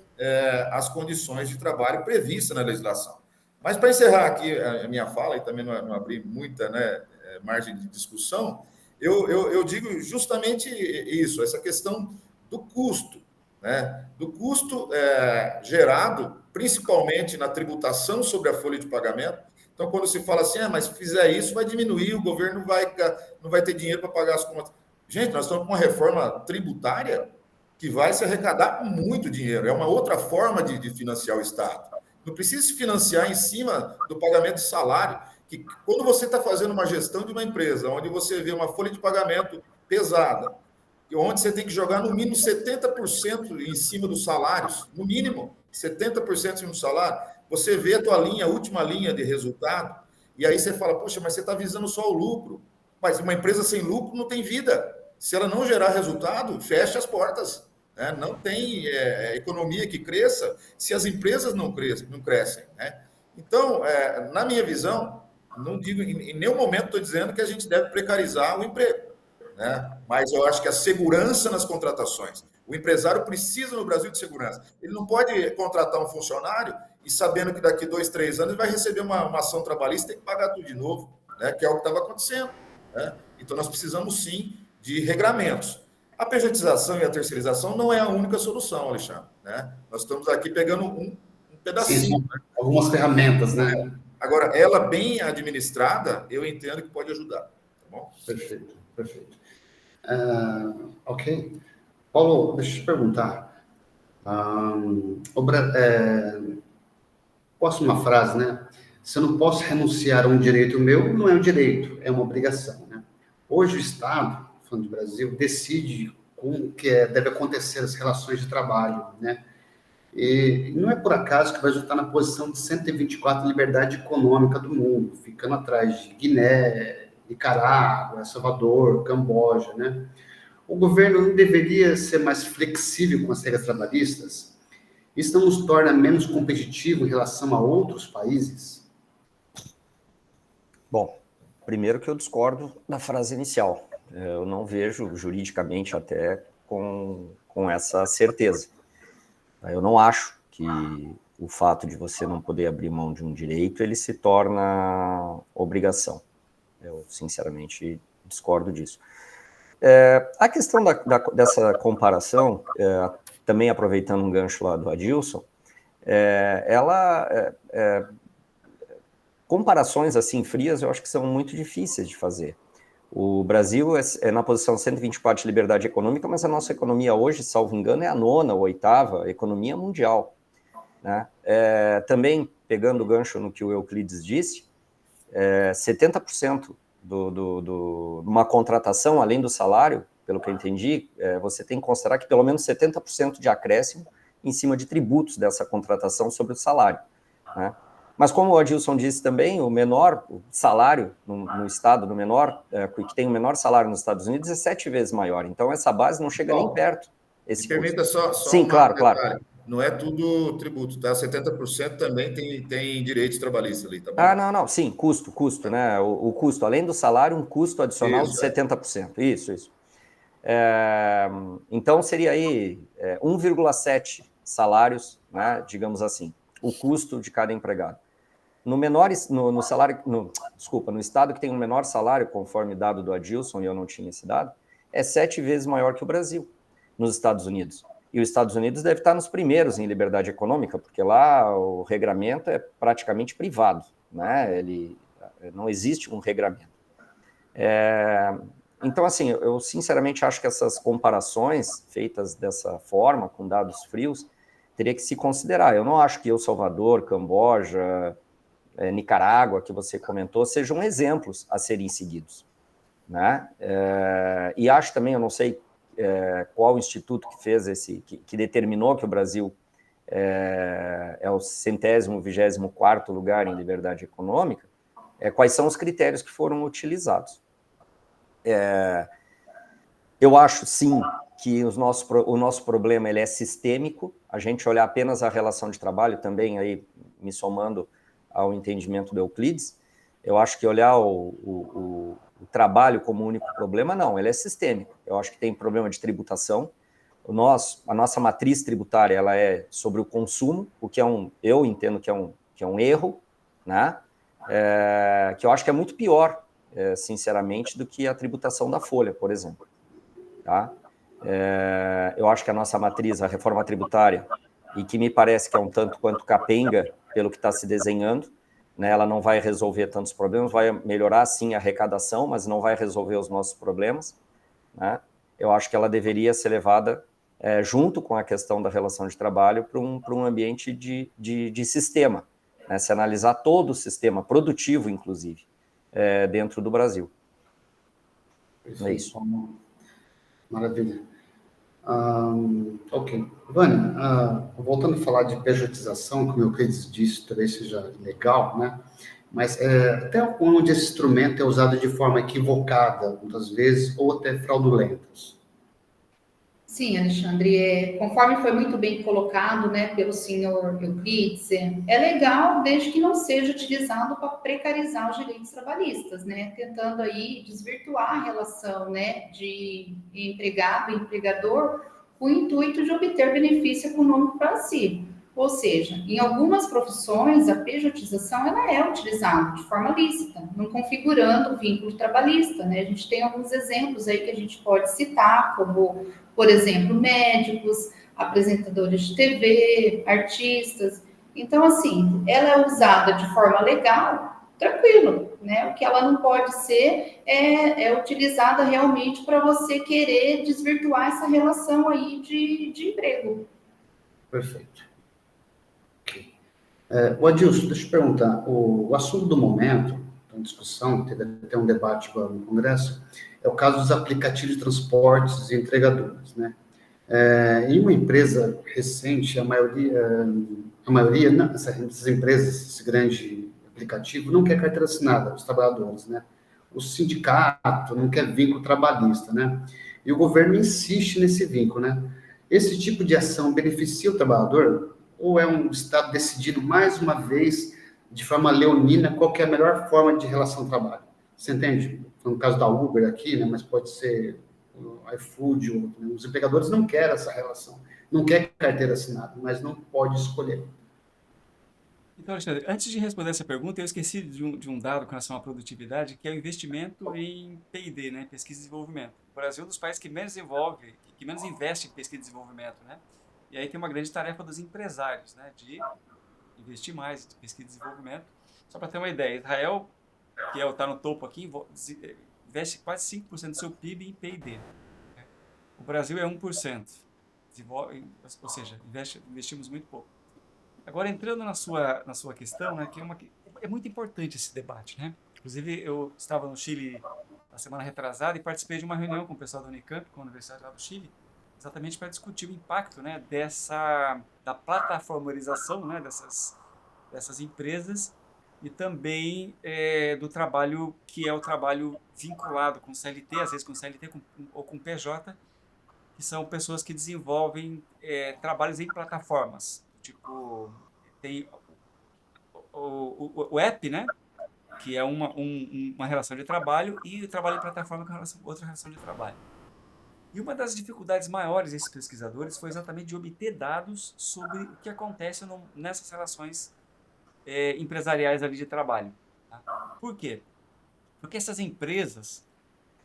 Speaker 3: as condições de trabalho previstas na legislação. Mas, para encerrar aqui a minha fala, e também não abrir muita, né, margem de discussão, eu digo justamente isso, essa questão do custo, né? Do custo gerado principalmente na tributação sobre a folha de pagamento. Então, quando se fala assim, mas se fizer isso, vai diminuir, o governo não vai ter dinheiro para pagar as contas. Gente, nós estamos com uma reforma tributária que vai se arrecadar muito dinheiro. É uma outra forma de financiar o Estado. Não precisa se financiar em cima do pagamento de salário. Que quando você está fazendo uma gestão de uma empresa, onde você vê uma folha de pagamento pesada, onde você tem que jogar no mínimo 70% em cima dos salários, no mínimo 70% em cima do salário, você vê a tua linha, a última linha de resultado, e aí você fala, poxa, mas você está visando só o lucro. Mas uma empresa sem lucro não tem vida. Se ela não gerar resultado, fecha as portas. Né? Não tem economia que cresça se as empresas não crescem. Né? Então, na minha visão, não digo, em nenhum momento estou dizendo que a gente deve precarizar o emprego. Né? Mas eu acho que a segurança nas contratações. O empresário precisa no Brasil de segurança. Ele não pode contratar um funcionário e sabendo que daqui 2, 3 anos ele vai receber uma ação trabalhista e tem que pagar tudo de novo, né? Que é o que estava acontecendo. Né? Então nós precisamos sim de regramentos. A pejotização e a terceirização não é a única solução, Alexandre. Né? Nós estamos aqui pegando um pedacinho.
Speaker 1: Sim, algumas ferramentas, né?
Speaker 3: Agora, ela bem administrada, eu entendo que pode ajudar. Tá bom?
Speaker 1: Perfeito, perfeito. Ok. Paulo, deixa eu te perguntar. Posso uma frase, né? Se eu não posso renunciar a um direito meu, não é um direito, é uma obrigação, né? Hoje o Estado, falando do Brasil, decide como que deve acontecer as relações de trabalho, né? E não é por acaso que o Brasil está na posição de 124 liberdade econômica do mundo, ficando atrás de Guiné, Nicarágua, Salvador, Camboja, né? O governo não deveria ser mais flexível com as regras trabalhistas? Isso não nos torna menos competitivos em relação a outros países?
Speaker 5: Bom, primeiro que eu discordo da frase inicial. Eu não vejo juridicamente até com essa certeza. Eu não acho que o fato de você não poder abrir mão de um direito, ele se torna obrigação. Eu, sinceramente, discordo disso. A questão dessa comparação, também aproveitando um gancho lá do Adilson, comparações assim frias eu acho que são muito difíceis de fazer. O Brasil é na posição 124 de liberdade econômica, mas a nossa economia hoje, salvo engano, é a 9ª ou 8ª economia mundial. Né? Também, pegando o gancho no que o Euclides disse, 70% de uma contratação, além do salário, pelo que eu entendi, você tem que considerar que pelo menos 70% de acréscimo em cima de tributos dessa contratação sobre o salário. Né? Mas como o Adilson disse também, o menor salário no Estado, que tem o menor salário nos Estados Unidos é 7 vezes maior. Então, essa base não chega nem perto.
Speaker 3: Me permita só
Speaker 5: sim, claro, detalhe.
Speaker 3: Claro. Não é tudo tributo, tá? 70% também tem direitos trabalhistas ali, tá bom?
Speaker 5: Não. Sim, custo, né? O custo, além do salário, um custo adicional de 70%. Isso. Então, seria aí 1,7 salários, né, digamos assim, o custo de cada empregado. No estado que tem o menor salário, conforme dado do Adilson, e eu não tinha esse dado, é 7 vezes maior que o Brasil, nos Estados Unidos. E os Estados Unidos deve estar nos primeiros em liberdade econômica, porque lá o regramento é praticamente privado, né? Não existe um regramento. Então, assim, eu sinceramente acho que essas comparações feitas dessa forma, com dados frios, teria que se considerar. Eu não acho que El Salvador, Camboja, Nicarágua, que você comentou, sejam exemplos a serem seguidos. Né? E acho também, eu não sei qual instituto que fez que determinou que o Brasil é o 124º lugar em liberdade econômica, quais são os critérios que foram utilizados. Eu acho, sim, que o nosso problema ele é sistêmico. A gente olhar apenas a relação de trabalho, também aí me somando ao entendimento do Euclides, eu acho que olhar o trabalho como único problema, não, ele é sistêmico. Eu acho que tem problema de tributação. A nossa matriz tributária ela é sobre o consumo, o que eu entendo que é um erro, né? Que eu acho que é muito pior, sinceramente, do que a tributação da folha, por exemplo. Tá? Eu acho que a nossa matriz, a reforma tributária, e que me parece que é um tanto quanto capenga pelo que está se desenhando, né? Ela não vai resolver tantos problemas, vai melhorar, sim, a arrecadação, mas não vai resolver os nossos problemas, né? Eu acho que ela deveria ser levada junto com a questão da relação de trabalho para um ambiente de sistema, né? Se analisar todo o sistema produtivo, inclusive, dentro do Brasil. É isso.
Speaker 1: Maravilha. Ok. Vânia, voltando a falar de pejotização, como o Euclides disse, talvez seja legal, né? Mas até onde esse instrumento é usado de forma equivocada, muitas vezes, ou até fraudulentas?
Speaker 2: Sim, Alexandre, conforme foi muito bem colocado, né, pelo senhor Euclides, é legal desde que não seja utilizado para precarizar os direitos trabalhistas, né, tentando aí desvirtuar a relação, né, de empregado e empregador com o intuito de obter benefício econômico para si. Ou seja, em algumas profissões, a pejotização ela é utilizada de forma lícita, não configurando o vínculo trabalhista, né? A gente tem alguns exemplos aí que a gente pode citar, como por exemplo, médicos, apresentadores de TV, artistas. Então, assim, ela é usada de forma legal, tranquilo, né? O que ela não pode ser é utilizada realmente para você querer desvirtuar essa relação aí de emprego.
Speaker 1: Perfeito. O Adilson, deixa eu te perguntar, o assunto do momento, em discussão, teve até um debate agora no Congresso, é o caso dos aplicativos de transportes e entregadores, né? Em uma empresa recente, a maioria essas empresas, esse grande aplicativo, não quer carteira assinada, os trabalhadores, né? O sindicato não quer vínculo trabalhista, né? E o governo insiste nesse vínculo, né? Esse tipo de ação beneficia o trabalhador ou é um Estado decidido, mais uma vez, de forma leonina, qual que é a melhor forma de relação trabalho? Você entende? No caso da Uber aqui, né? Mas pode ser o iFood, né? Os empregadores não querem essa relação, não quer carteira assinada, mas não pode escolher.
Speaker 4: Então, Alexandre, antes de responder essa pergunta, eu esqueci de um dado com relação à produtividade, que é o investimento em P&D, né, pesquisa e desenvolvimento. O Brasil é um dos países que menos desenvolve, que menos investe em pesquisa e desenvolvimento, né? E aí tem uma grande tarefa dos empresários, né, de investir mais em pesquisa e desenvolvimento. Só para ter uma ideia, Israel, que está no topo aqui, investe quase 5% do seu PIB em P&D. Né? O Brasil é 1%. Ou seja, investimos muito pouco. Agora, entrando na sua questão, né, é muito importante esse debate, né? Inclusive, eu estava no Chile na semana retrasada e participei de uma reunião com o pessoal da Unicamp, com a Universidade lá do Chile, exatamente para discutir o impacto, né, da plataformarização, né, dessas empresas e também do trabalho que é o trabalho vinculado com CLT, às vezes com CLT ou com PJ, que são pessoas que desenvolvem trabalhos em plataformas. Tipo, tem o app, né? Que é uma relação de trabalho, e o trabalho em plataforma, que é outra relação de trabalho. E uma das dificuldades maiores desses pesquisadores foi exatamente de obter dados sobre o que acontece nessas relações empresariais ali de trabalho. Tá? Por quê? Porque essas empresas,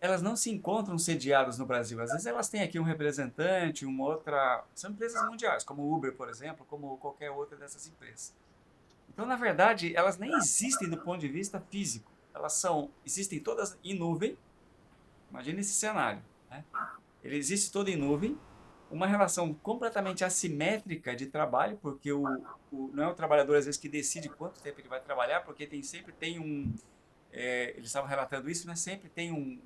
Speaker 4: elas não se encontram sediadas no Brasil. Às vezes elas têm aqui um representante, uma outra... São empresas mundiais, como o Uber, por exemplo, como qualquer outra dessas empresas. Então, na verdade, elas nem existem do ponto de vista físico. Existem todas em nuvem. Imagina esse cenário, né? Ele existe todo em nuvem, uma relação completamente assimétrica de trabalho, porque não é o trabalhador, às vezes, que decide quanto tempo ele vai trabalhar, porque sempre tem eles estavam relatando isso, né? Sempre tem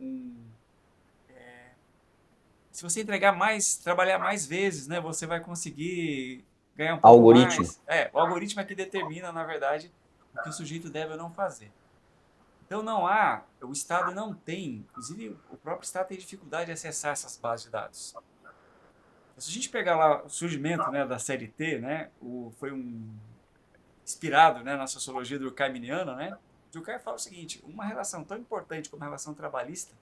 Speaker 4: se você trabalhar mais vezes, né, você vai conseguir ganhar um pouco
Speaker 5: Algoritmo.
Speaker 4: mais. O algoritmo é que determina, na verdade, o que o sujeito deve ou não fazer. Então o Estado não tem, inclusive o próprio Estado tem dificuldade de acessar essas bases de dados. Se a gente pegar lá o surgimento, né, da CLT, né, foi inspirado, né, na sociologia do Durkheimiana, né, Durkheim fala o seguinte: uma relação tão importante como a relação trabalhista,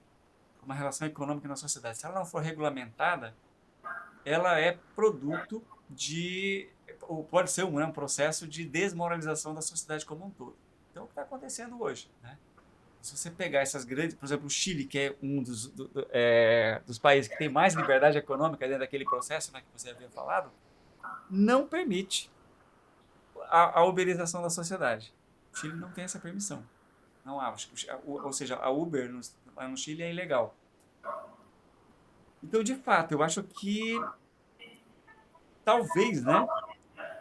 Speaker 4: como a relação econômica na sociedade, se ela não for regulamentada, ela é produto ou pode ser um processo de desmoralização da sociedade como um todo. Então, o que está acontecendo hoje, né? Se você pegar essas grandes, por exemplo, o Chile, que é um dos países que tem mais liberdade econômica dentro daquele processo, né, que você havia falado, não permite a uberização da sociedade. O Chile não tem essa permissão. Não há. Ou seja, a Uber lá no Chile é ilegal. Então, de fato, eu acho que talvez, né?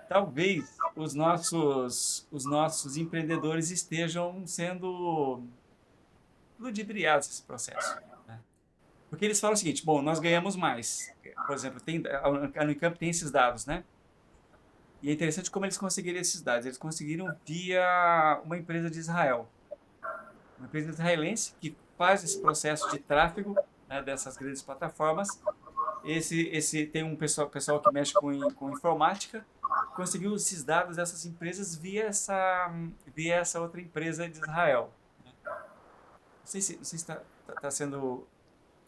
Speaker 4: Talvez os nossos empreendedores estejam sendo ludibriados nesse processo, né? Porque eles falam o seguinte: bom, nós ganhamos mais. Por exemplo, a Unicamp tem esses dados, né? E é interessante como eles conseguiram esses dados. Eles conseguiram via uma empresa de Israel. Uma empresa israelense que faz esse processo de tráfego, né, dessas grandes plataformas. Tem um pessoal que mexe com informática, conseguiu esses dados dessas empresas via essa outra empresa de Israel. Não sei se está sendo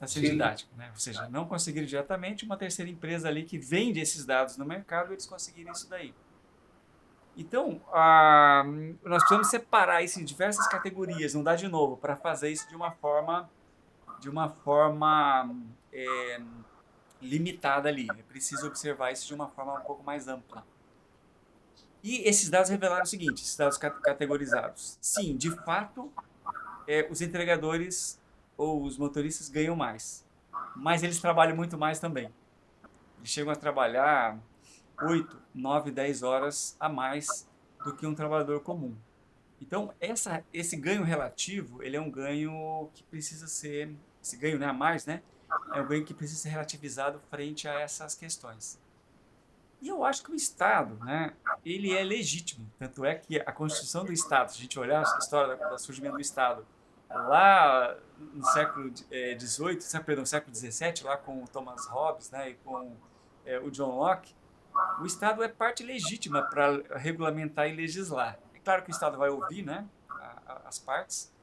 Speaker 4: didático, né? Ou seja, não conseguiram diretamente, uma terceira empresa ali que vende esses dados no mercado, eles conseguiram isso daí. Então, nós precisamos separar isso em diversas categorias, não dá de novo, para fazer isso de uma forma limitada ali. É preciso observar isso de uma forma um pouco mais ampla. E esses dados revelaram o seguinte, esses dados categorizados. Sim, de fato, os entregadores ou os motoristas ganham mais, mas eles trabalham muito mais também. Eles chegam a trabalhar 8, 9, 10 horas a mais do que um trabalhador comum. Então, esse ganho relativo, ele é um ganho que precisa ser, esse ganho, né, a mais, né, é um ganho que precisa ser relativizado frente a essas questões. E eu acho que o Estado, né, ele é legítimo. Tanto é que a Constituição do Estado, se a gente olhar a história do surgimento do Estado, lá no século XVII, lá com o Thomas Hobbes, né, e com o John Locke, o Estado é parte legítima para regulamentar e legislar. É claro que o Estado vai ouvir, né, as partes.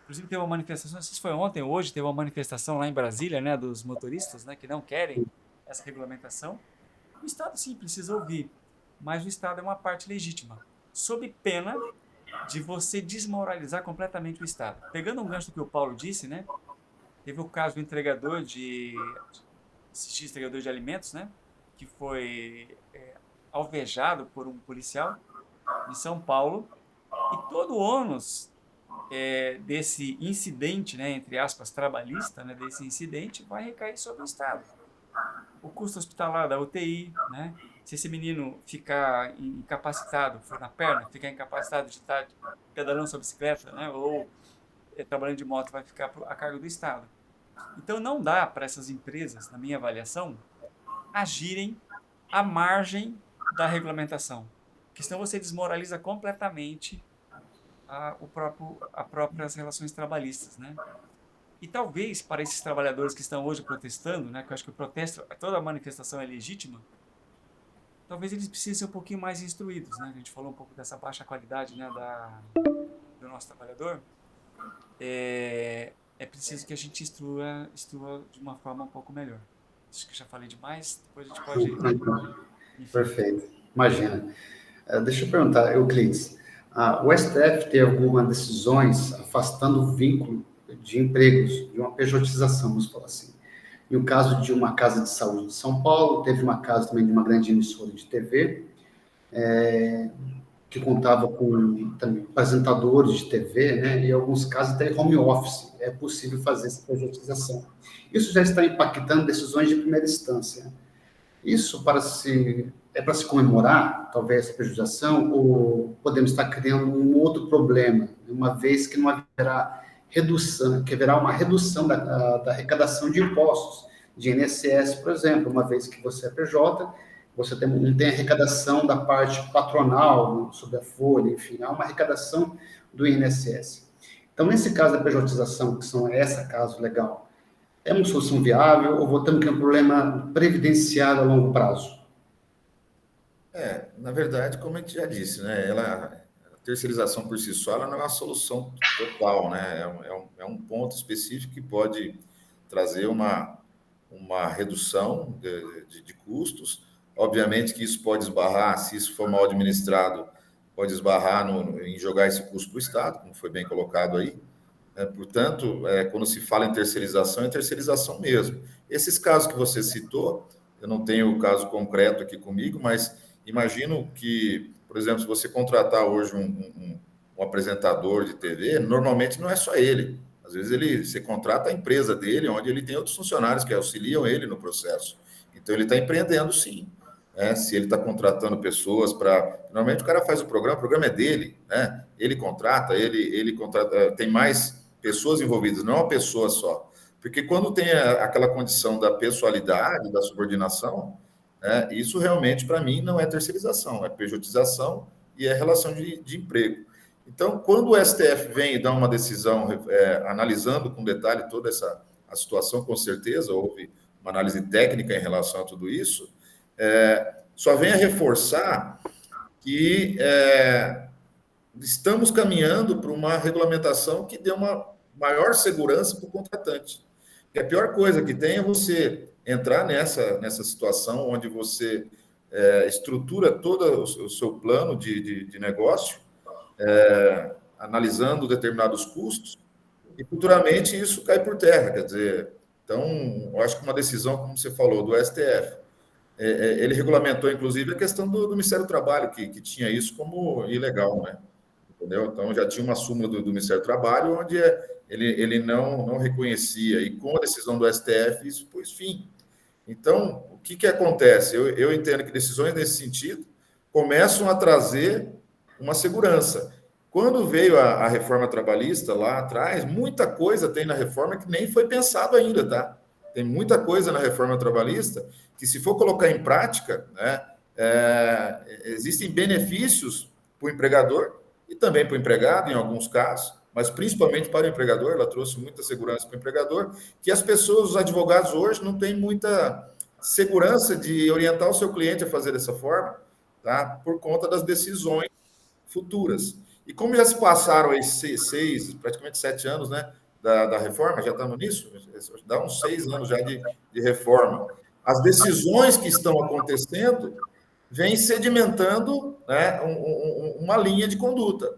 Speaker 4: Inclusive teve uma manifestação, não sei se foi ontem ou hoje, teve uma manifestação lá em Brasília, né, dos motoristas, né, que não querem essa regulamentação. O Estado, sim, precisa ouvir, mas o Estado é uma parte legítima, sob pena de você desmoralizar completamente o Estado. Pegando um gancho do que o Paulo disse, né, teve o caso do entregador de alimentos, né, que foi alvejado por um policial em São Paulo, e todo o ônus desse incidente, né, entre aspas, trabalhista, né, desse incidente, vai recair sobre o Estado. O custo hospitalar da UTI, né? Se esse menino ficar incapacitado, for na perna, ficar incapacitado de estar pedalando sua bicicleta, né? Ou trabalhando de moto, vai ficar a cargo do Estado. Então não dá para essas empresas, na minha avaliação, agirem à margem da regulamentação, porque senão você desmoraliza completamente as próprias relações trabalhistas, né? E talvez para esses trabalhadores que estão hoje protestando, né, que eu acho que o protesto, toda a manifestação é legítima, talvez eles precisem ser um pouquinho mais instruídos, né? A gente falou um pouco dessa baixa qualidade, né, do nosso trabalhador. É preciso que a gente instrua de uma forma um pouco melhor. Acho que já falei demais, depois a gente pode...
Speaker 1: Perfeito, imagina. Deixa eu perguntar, Euclides, o STF tem algumas decisões afastando o vínculo de empregos, de uma pejotização, vamos falar assim. E o caso de uma casa de saúde de São Paulo, teve uma casa também de uma grande emissora de TV, que contava com também apresentadores de TV, né, e em alguns casos até home office, é possível fazer essa pejotização. Isso já está impactando decisões de primeira instância. Isso para se comemorar, talvez, essa pejotização, ou podemos estar criando um outro problema, uma vez que não haverá redução, que haverá uma redução da arrecadação de impostos, de INSS, por exemplo, uma vez que você é PJ, você não tem arrecadação da parte patronal sobre a folha, enfim, há uma arrecadação do INSS. Então, nesse caso da pejotização, que são esse caso legal, é uma solução viável ou voltamos que é um problema previdenciário a longo prazo?
Speaker 3: Na verdade, como a gente já disse, né, a terceirização por si só ela não é uma solução total, né, é um ponto específico que pode trazer uma redução de custos. Obviamente que isso pode esbarrar, se isso for mal administrado, pode esbarrar em jogar esse custo para o Estado, como foi bem colocado aí. Portanto, quando se fala em terceirização, é terceirização mesmo. Esses casos que você citou, eu não tenho o caso concreto aqui comigo, mas imagino que, por exemplo, se você contratar hoje um apresentador de TV, normalmente não é só ele. Às vezes você contrata a empresa dele, onde ele tem outros funcionários que auxiliam ele no processo. Então, ele está empreendendo, sim. Se ele está contratando pessoas para... Normalmente, o cara faz o programa é dele, né? Ele contrata, ele contrata... Tem mais pessoas envolvidas, não é uma pessoa só. Porque quando tem aquela condição da pessoalidade, da subordinação, isso realmente, para mim, não é terceirização, é pejotização e é relação de emprego. Então, quando o STF vem e dá uma decisão analisando com detalhe toda a situação, com certeza, houve uma análise técnica em relação a tudo isso, só vem a reforçar que estamos caminhando para uma regulamentação que dê uma maior segurança para o contratante. Porque a pior coisa que tem é você entrar nessa situação onde você estrutura todo o seu plano de negócio, analisando determinados custos, e futuramente isso cai por terra. Quer dizer, então, eu acho que uma decisão, como você falou, do STF, ele regulamentou, inclusive, a questão do Ministério do Trabalho, que tinha isso como ilegal, né? Entendeu? Então, já tinha uma súmula do Ministério do Trabalho, onde ele não reconhecia, e com a decisão do STF, isso pôs fim. Então, o que acontece? Eu entendo que decisões nesse sentido começam a trazer uma segurança. Quando veio a reforma trabalhista lá atrás, muita coisa tem na reforma que nem foi pensado ainda, tá? Tem muita coisa na reforma trabalhista que, se for colocar em prática, né, existem benefícios para o empregador e também para o empregado, em alguns casos, mas principalmente para o empregador. Ela trouxe muita segurança para o empregador, que as pessoas, os advogados hoje, não têm muita segurança de orientar o seu cliente a fazer dessa forma, tá? Por conta das decisões futuras. E como já se passaram aí praticamente 7 anos, né, da reforma, já estamos nisso, dá uns 6 anos já de reforma. As decisões que estão acontecendo vêm sedimentando, né, uma linha de conduta.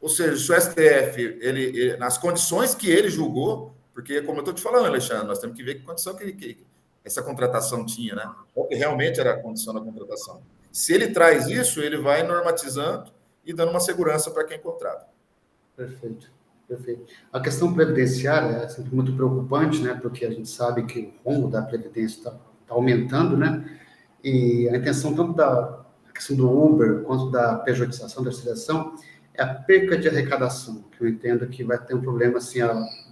Speaker 3: Ou seja, se o STF, ele, nas condições que ele julgou, porque, como eu estou te falando, Alexandre, nós temos que ver que condição que essa contratação tinha, né? Qual que realmente era a condição da contratação. Se ele traz isso, ele vai normatizando e dando uma segurança para quem contrata.
Speaker 1: Perfeito, perfeito. A questão previdenciária é sempre muito preocupante, né? Porque a gente sabe que o rombo da previdência está aumentando, né? E a intenção tanto da questão do Uber quanto da pejotização, da terceirização, é a perca de arrecadação, que eu entendo que vai ter um problema assim,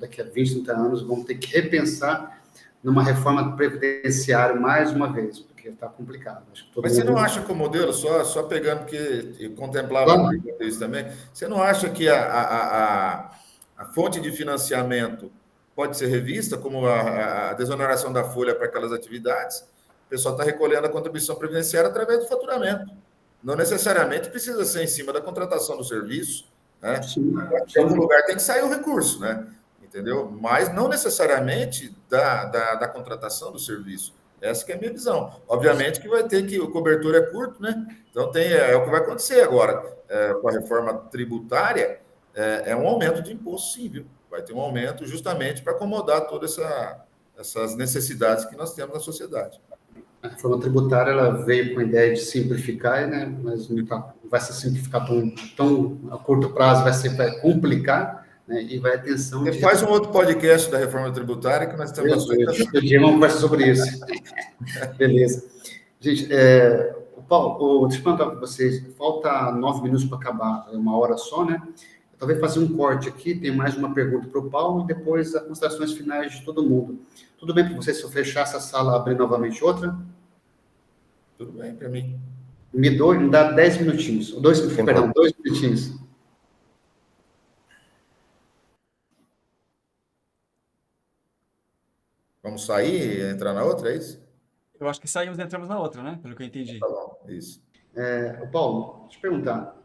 Speaker 1: daqui a 20, 30 anos, vamos ter que repensar numa reforma previdenciária mais uma vez, porque está complicado. Acho que
Speaker 3: Mas você não acha que o modelo, só pegando, porque eu contemplava isso também, você não acha que a fonte de financiamento pode ser revista, como a desoneração da folha para aquelas atividades? O pessoal está recolhendo a contribuição previdenciária através do faturamento. Não necessariamente precisa ser em cima da contratação do serviço, né? Em algum lugar tem que sair o recurso, né? Entendeu? Mas não necessariamente da contratação do serviço. Essa que é a minha visão. Obviamente que vai ter que... O cobertor é curto, né? Então, é o que vai acontecer agora. Com a reforma tributária, é um aumento de imposto, sim, viu? Vai ter um aumento justamente para acomodar todas essas necessidades que nós temos na sociedade.
Speaker 1: A reforma tributária, ela veio com a ideia de simplificar, né? Mas não vai se simplificar tão a curto prazo, vai complicar, né? E vai atenção...
Speaker 3: Você faz um outro podcast da reforma tributária que nós temos...
Speaker 1: Outro dia vamos conversar sobre isso. Beleza. Gente, Paulo, deixa eu perguntar para vocês, falta 9 minutos para acabar, é 1 hora só, né? Talvez fazer um corte aqui, tem mais uma pergunta para o Paulo e depois as considerações finais de todo mundo. Tudo bem para vocês se eu fechar essa sala e abrir novamente outra?
Speaker 3: Tudo bem para mim.
Speaker 1: Me dá 10 minutinhos. Perdão, 2 minutinhos.
Speaker 3: Vamos sair e entrar na outra, é isso?
Speaker 4: Eu acho que saímos e entramos na outra, né? Pelo que eu entendi.
Speaker 3: Tá bom, isso.
Speaker 1: Paulo, deixa eu te perguntar.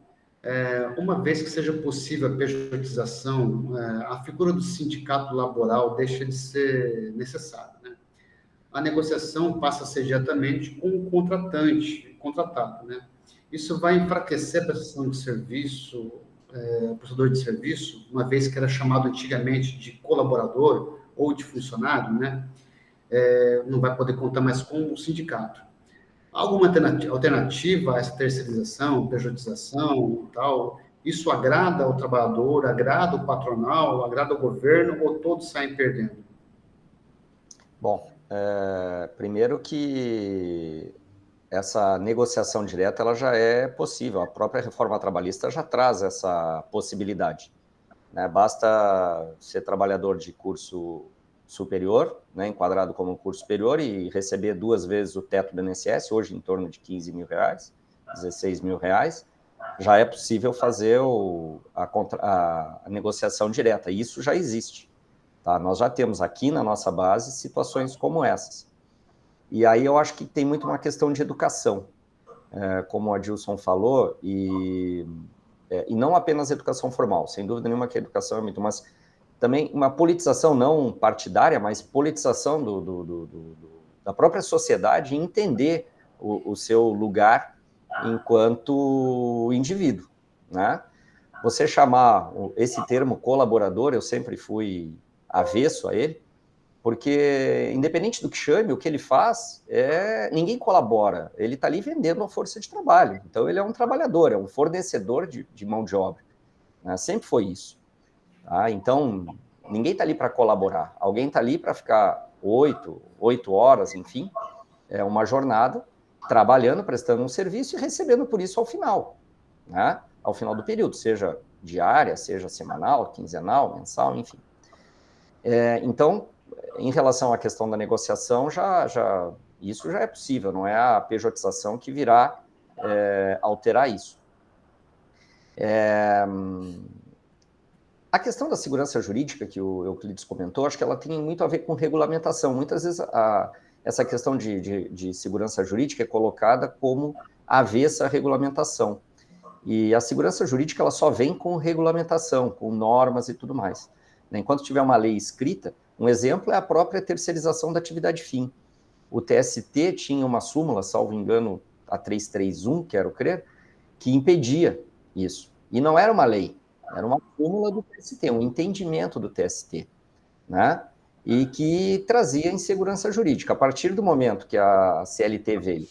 Speaker 1: Uma vez que seja possível a pejotização, a figura do sindicato laboral deixa de ser necessária, né? A negociação passa a ser diretamente com o contratado, né? Isso vai enfraquecer a prestação de serviço, o prestador de serviço, uma vez que era chamado antigamente de colaborador ou de funcionário, né? Não vai poder contar mais com o sindicato. Alguma alternativa a essa terceirização, pejotização e tal? Isso agrada ao trabalhador, agrada o patronal, agrada o governo ou todos saem perdendo?
Speaker 5: Bom, primeiro que essa negociação direta ela já é possível, a própria reforma trabalhista já traz essa possibilidade, né? Basta ser trabalhador de curso superior, né, enquadrado como curso superior e receber 2 vezes o teto do INSS, hoje em torno de R$15 mil, R$16 mil, já é possível fazer a negociação direta, e isso já existe. Tá? Nós já temos aqui na nossa base situações como essas. E aí eu acho que tem muito uma questão de educação, como o Adilson falou, e não apenas educação formal, sem dúvida nenhuma que a educação é muito, mas também uma politização não partidária, mas politização da própria sociedade, entender o seu lugar enquanto indivíduo, né? Você chamar esse termo colaborador, eu sempre fui avesso a ele, porque independente do que chame, o que ele faz, ninguém colabora, ele está ali vendendo uma força de trabalho, então ele é um trabalhador, é um fornecedor de mão de obra, né? Sempre foi isso. Tá? Então, ninguém está ali para colaborar. Alguém está ali para ficar 8 horas, enfim, uma jornada, trabalhando, prestando um serviço e recebendo por isso ao final, né? Ao final do período, seja diária, seja semanal, quinzenal, mensal, enfim. Então, em relação à questão da negociação, isso já é possível, não é a pejotização que virá alterar isso. A questão da segurança jurídica, que o Euclides comentou, acho que ela tem muito a ver com regulamentação. Muitas vezes essa questão de segurança jurídica é colocada como avessa à regulamentação. E a segurança jurídica ela só vem com regulamentação, com normas e tudo mais. Enquanto tiver uma lei escrita, um exemplo é a própria terceirização da atividade fim. O TST tinha uma súmula, salvo engano, a 331, quero crer, que impedia isso. E não era uma lei. Era uma súmula do TST, um entendimento do TST, né? E que trazia insegurança jurídica. A partir do momento que a CLT veio,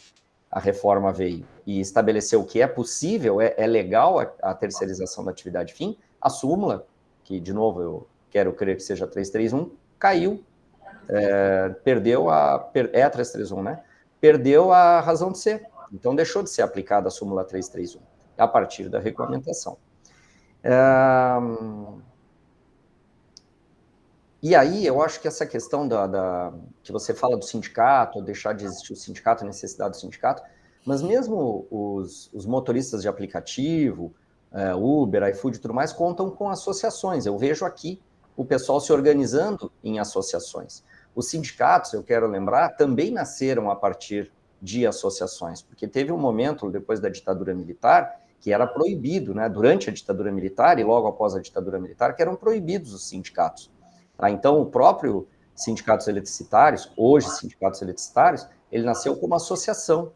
Speaker 5: a reforma veio e estabeleceu que é possível, é legal a terceirização da atividade fim, a súmula, que de novo eu quero crer que seja 331, caiu, perdeu a 331, né? Perdeu a razão de ser. Então deixou de ser aplicada a súmula 331, a partir da regulamentação. E aí, eu acho que essa questão que você fala do sindicato, deixar de existir o sindicato, a necessidade do sindicato, mas mesmo os motoristas de aplicativo, Uber, iFood e tudo mais, contam com associações. Eu vejo aqui o pessoal se organizando em associações. Os sindicatos, eu quero lembrar, também nasceram a partir de associações, porque teve um momento, depois da ditadura militar, que era proibido, né, durante a ditadura militar e logo após a ditadura militar, que eram proibidos os sindicatos. Tá? Então, o próprio sindicatos eletricitários, hoje sindicatos eletricitários, ele nasceu como associação,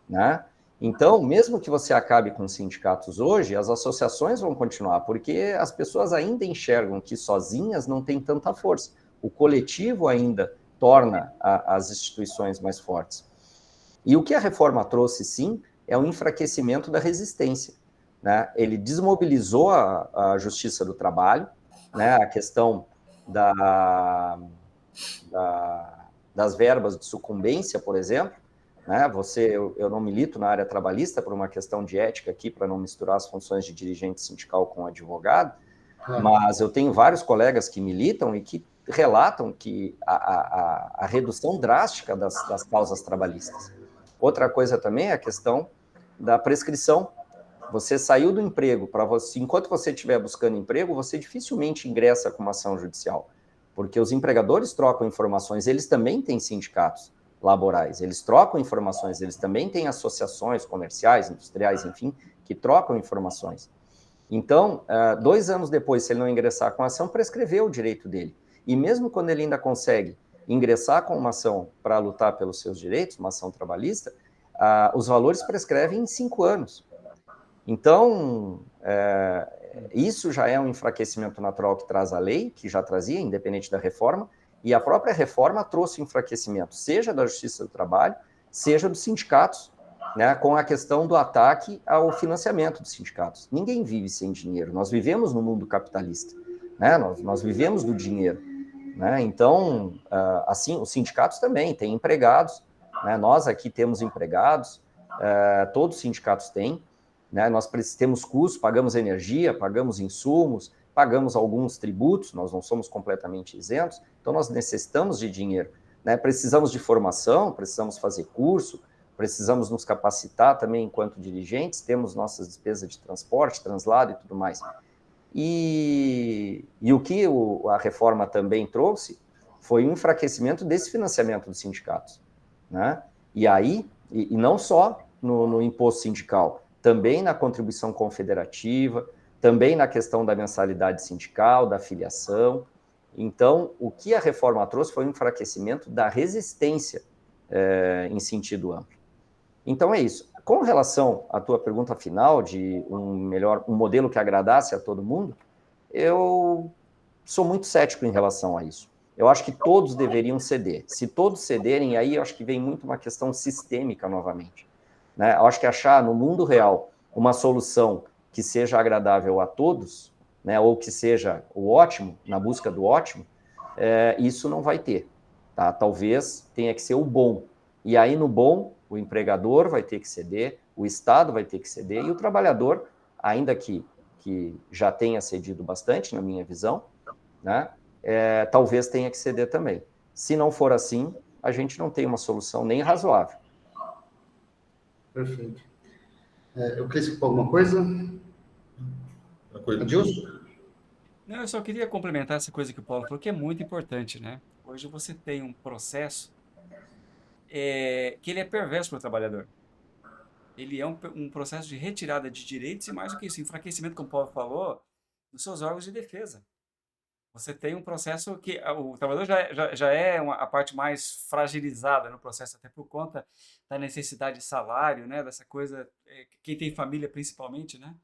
Speaker 5: né? Então, mesmo que você acabe com sindicatos hoje, as associações vão continuar, porque as pessoas ainda enxergam que sozinhas não tem tanta força. O coletivo ainda torna as instituições mais fortes. E o que a reforma trouxe, sim, é o enfraquecimento da resistência, né? Ele desmobilizou a Justiça do Trabalho, né? A questão das verbas de sucumbência, por exemplo, né? Eu não milito na área trabalhista por uma questão de ética aqui, para não misturar as funções de dirigente sindical com advogado, mas eu tenho vários colegas que militam e que relatam que a redução drástica das causas trabalhistas. Outra coisa também é a questão da prescrição. Você saiu do emprego, enquanto você estiver buscando emprego, você dificilmente ingressa com uma ação judicial, porque os empregadores trocam informações, eles também têm sindicatos laborais, eles trocam informações, eles também têm associações comerciais, industriais, enfim, que trocam informações. Então, 2 anos depois, se ele não ingressar com a ação, prescreveu o direito dele. E mesmo quando ele ainda consegue ingressar com uma ação para lutar pelos seus direitos, uma ação trabalhista, os valores prescrevem em 5 anos. Então, isso já é um enfraquecimento natural que traz a lei, que já trazia, independente da reforma, e a própria reforma trouxe o enfraquecimento, seja da Justiça do Trabalho, seja dos sindicatos, né, com a questão do ataque ao financiamento dos sindicatos. Ninguém vive sem dinheiro, nós vivemos no mundo capitalista, né, nós vivemos do dinheiro. Né, então, assim, os sindicatos também têm empregados, né, nós aqui temos empregados, todos os sindicatos têm, né, nós temos custos, pagamos energia, pagamos insumos, pagamos alguns tributos, nós não somos completamente isentos, então nós necessitamos de dinheiro, né, precisamos de formação, precisamos fazer curso, precisamos nos capacitar também enquanto dirigentes, temos nossas despesas de transporte, translado e tudo mais. E o que a reforma também trouxe foi um enfraquecimento desse financiamento dos sindicatos, né? E aí, e não só no imposto sindical, também na contribuição confederativa, também na questão da mensalidade sindical, da filiação. Então, o que a reforma trouxe foi um enfraquecimento da resistência em sentido amplo. Então é isso. Com relação à tua pergunta final de um modelo que agradasse a todo mundo, eu sou muito cético em relação a isso. Eu acho que todos deveriam ceder. Se todos cederem, aí eu acho que vem muito uma questão sistêmica novamente, né? Eu acho que achar no mundo real uma solução que seja agradável a todos, né, ou que seja o ótimo, na busca do ótimo, isso não vai ter. Tá? Talvez tenha que ser o bom. E aí no bom, o empregador vai ter que ceder, o Estado vai ter que ceder, e o trabalhador, ainda que já tenha cedido bastante, na minha visão, né, talvez tenha que ceder também. Se não for assim, a gente não tem uma solução nem razoável.
Speaker 1: Perfeito. Eu queria com alguma coisa? Adilson?
Speaker 4: Não, eu só queria complementar essa coisa que o Paulo falou, que é muito importante, né? Hoje você tem um processo que ele é perverso para o trabalhador. Ele é um processo de retirada de direitos e, mais do que isso, enfraquecimento, como o Paulo falou, dos seus órgãos de defesa. Você tem um processo que o trabalhador já é a parte mais fragilizada no processo, até por conta da necessidade de salário, né? Dessa coisa, quem tem família principalmente, né?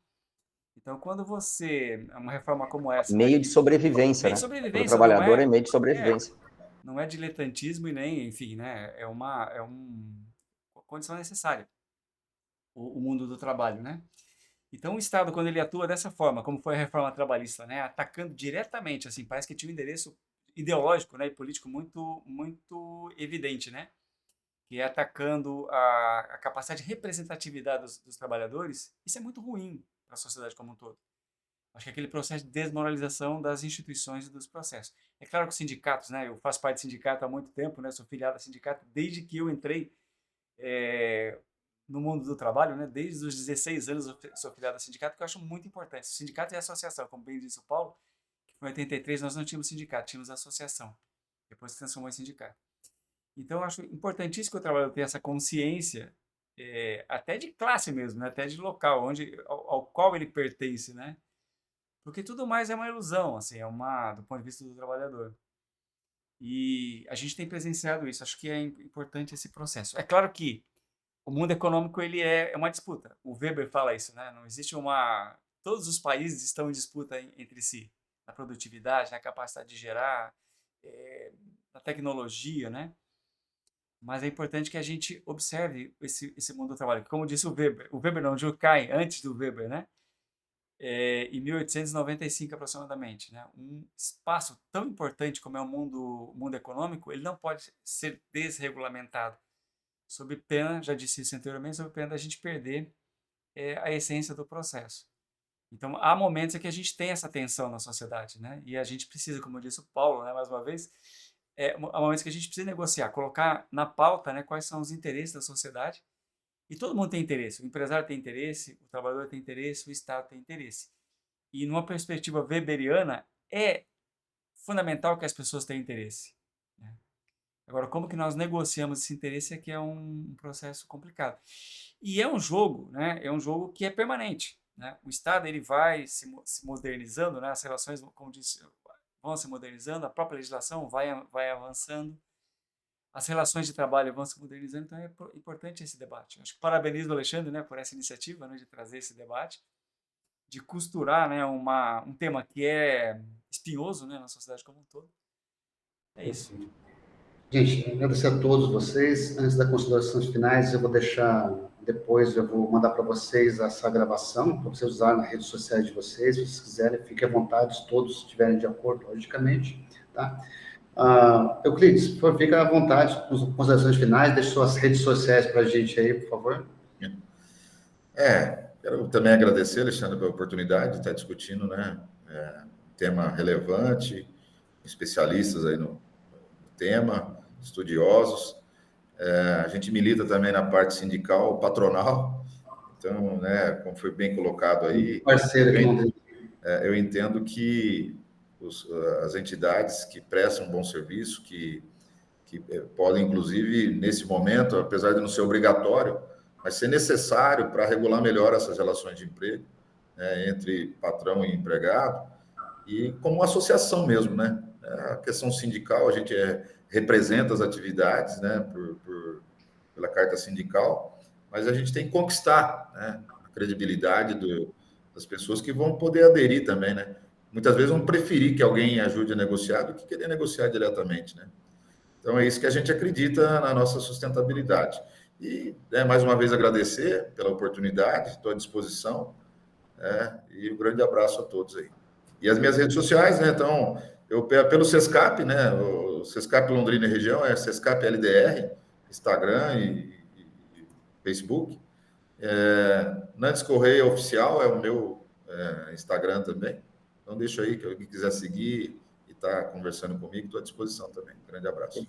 Speaker 4: Então, quando uma reforma como essa, né,
Speaker 5: Meio de sobrevivência,
Speaker 4: meio
Speaker 5: né?
Speaker 4: de sobrevivência,
Speaker 5: para o trabalhador é meio de sobrevivência.
Speaker 4: Não é diletantismo e nem, enfim, né? É uma condição necessária, o mundo do trabalho, né? Então, o Estado, quando ele atua dessa forma, como foi a reforma trabalhista, né, atacando diretamente, assim, parece que tinha um endereço ideológico, né, e político muito, muito evidente, né, que é atacando a capacidade de representatividade dos trabalhadores, isso é muito ruim para a sociedade como um todo. Acho que é aquele processo de desmoralização das instituições e dos processos. É claro que os sindicatos, né, eu faço parte de sindicato há muito tempo, né, sou filiado a sindicato desde que eu entrei no mundo do trabalho, né? Desde os 16 anos eu sou filiado a sindicato, que eu acho muito importante. O sindicato e a associação, como bem disse o Paulo, que em 83 nós não tínhamos sindicato, tínhamos associação. Depois se transformou em sindicato. Então eu acho importantíssimo que o trabalhador tenha essa consciência, até de classe mesmo, né? Até de local, ao qual ele pertence, né? Porque tudo mais é uma ilusão, assim, do ponto de vista do trabalhador. E a gente tem presenciado isso, acho que é importante esse processo. É claro que o mundo econômico ele é uma disputa. O Weber fala isso, né? Não existe todos os países estão em disputa entre si, na produtividade, na capacidade de gerar, na tecnologia, né? Mas é importante que a gente observe esse mundo do trabalho. Como disse o Weber não, o Durkheim, antes do Weber, né? Em 1895 aproximadamente, né? Um espaço tão importante como é o mundo econômico, ele não pode ser desregulamentado. Sob pena, já disse isso anteriormente, sob pena da gente perder a essência do processo. Então, há momentos em que a gente tem essa tensão na sociedade, né? E a gente precisa, como disse o Paulo, né, mais uma vez, momentos que a gente precisa negociar, colocar na pauta, né, quais são os interesses da sociedade. E todo mundo tem interesse. O empresário tem interesse, o trabalhador tem interesse, o Estado tem interesse. E numa perspectiva weberiana, é fundamental que as pessoas tenham interesse, né? Agora, como que nós negociamos esse interesse é que é um processo complicado. E é um jogo, né? É um jogo que é permanente, né? O Estado ele vai se modernizando, né? As relações, como disse, vão se modernizando, a própria legislação vai avançando, as relações de trabalho vão se modernizando, então é importante esse debate. Acho que parabenizo o Alexandre, né, por essa iniciativa, né, de trazer esse debate, de costurar, né, um tema que é espinhoso, né, na sociedade como um todo. É isso.
Speaker 1: Gente, agradecer a todos vocês. Antes das considerações finais, eu vou deixar, depois eu vou mandar para vocês essa gravação, para vocês usarem nas redes sociais de vocês, se vocês quiserem, fiquem à vontade, se todos estiverem de acordo, logicamente, tá? Euclides, por favor, fica à vontade com as considerações finais, deixe suas redes sociais para a gente aí, por favor.
Speaker 3: Quero também agradecer, Alexandre, pela oportunidade de estar discutindo, né, tema relevante, especialistas aí no tema, estudiosos. A gente milita também na parte sindical, patronal, então, né, como foi bem colocado aí,
Speaker 1: Parceiro,
Speaker 3: eu entendo que as entidades que prestam um bom serviço, que podem, inclusive, nesse momento, apesar de não ser obrigatório, mas ser necessário para regular melhor essas relações de emprego, né, entre patrão e empregado, e como associação mesmo, né? A questão sindical, a gente representa as atividades, né, pela carta sindical, mas a gente tem que conquistar, né, a credibilidade das pessoas que vão poder aderir também, né? Muitas vezes vão preferir que alguém ajude a negociar do que querer negociar diretamente, né? Então, é isso que a gente acredita na nossa sustentabilidade. E, mais uma vez, agradecer pela oportunidade, estou à disposição, e um grande abraço a todos aí. E as minhas redes sociais, né? Então, pelo Sescap, né? O Sescap Londrina e Região é Sescap LDR, Instagram e Facebook. Nantes Correia Oficial é o meu Instagram também. Então, deixa aí, que alguém quiser seguir e estar conversando comigo, estou à disposição também. Um grande abraço.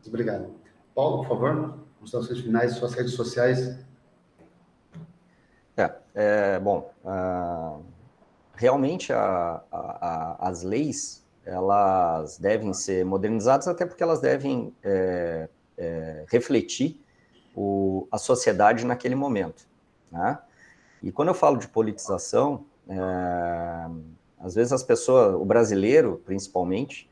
Speaker 1: Obrigado. Paulo, por favor, considerações finais, suas redes sociais.
Speaker 5: Bom, realmente as leis, elas devem ser modernizadas, até porque elas devem refletir a sociedade naquele momento, né? E quando eu falo de politização, às vezes as pessoas, o brasileiro principalmente,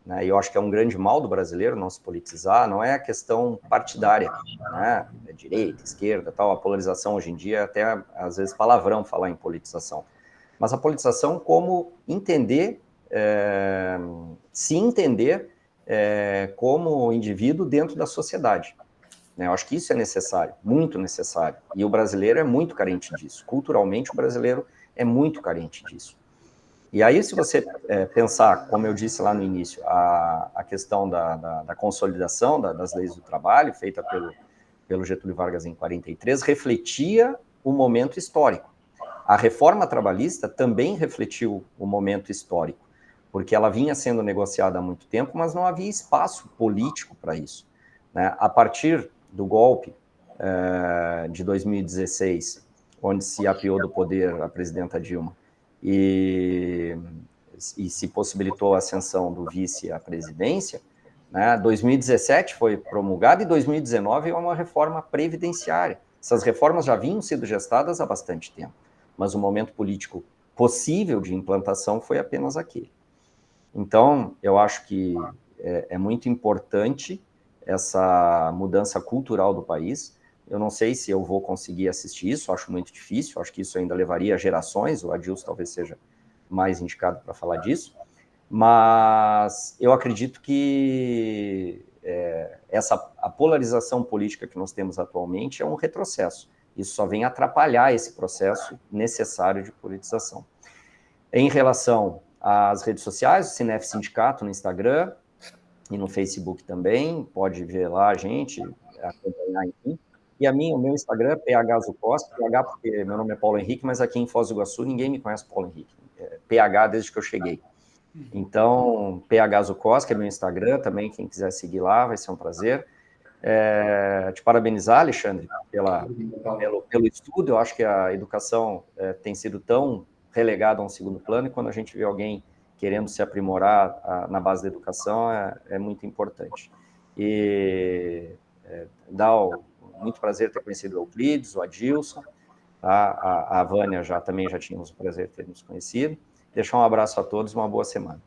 Speaker 5: né, e eu acho que é um grande mal do brasileiro não se politizar, não é a questão partidária, né, direita, esquerda, tal, a polarização hoje em dia é até, às vezes, palavrão falar em politização, mas a politização como entender, se entender como indivíduo dentro da sociedade. Eu acho que isso é necessário, muito necessário, e o brasileiro é muito carente disso, culturalmente o brasileiro é muito carente disso. E aí, se você pensar, como eu disse lá no início, a questão da consolidação das leis do trabalho, feita pelo Getúlio Vargas em 43, refletia o momento histórico. A reforma trabalhista também refletiu o momento histórico, porque ela vinha sendo negociada há muito tempo, mas não havia espaço político para isso, né? A partir do golpe de 2016, onde se apiou do poder a presidenta Dilma, e se possibilitou a ascensão do vice à presidência, né? 2017 foi promulgada e 2019 é uma reforma previdenciária. Essas reformas já vinham sendo gestadas há bastante tempo, mas o momento político possível de implantação foi apenas aquele. Então, eu acho que é muito importante essa mudança cultural do país. Eu não sei se eu vou conseguir assistir isso, acho muito difícil, acho que isso ainda levaria gerações, o Adilson talvez seja mais indicado para falar disso, mas eu acredito que a polarização política que nós temos atualmente é um retrocesso. Isso só vem atrapalhar esse processo necessário de politização. Em relação às redes sociais, o Cinef Sindicato no Instagram e no Facebook também, pode ver lá a gente, acompanhar, enfim. E o meu Instagram é phzucosta, PH porque meu nome é Paulo Henrique, mas aqui em Foz do Iguaçu ninguém me conhece Paulo Henrique, PH desde que eu cheguei. Então, PH Zucos, que é meu Instagram também, quem quiser seguir lá, vai ser um prazer. Te parabenizar, Alexandre, pelo estudo. Eu acho que a educação tem sido tão relegada a um segundo plano, e quando a gente vê alguém querendo se aprimorar na base da educação, é muito importante. E muito prazer ter conhecido o Euclides, o Adilson, a Vânia também já tínhamos o prazer de ter nos conhecido. Deixar um abraço a todos e uma boa semana.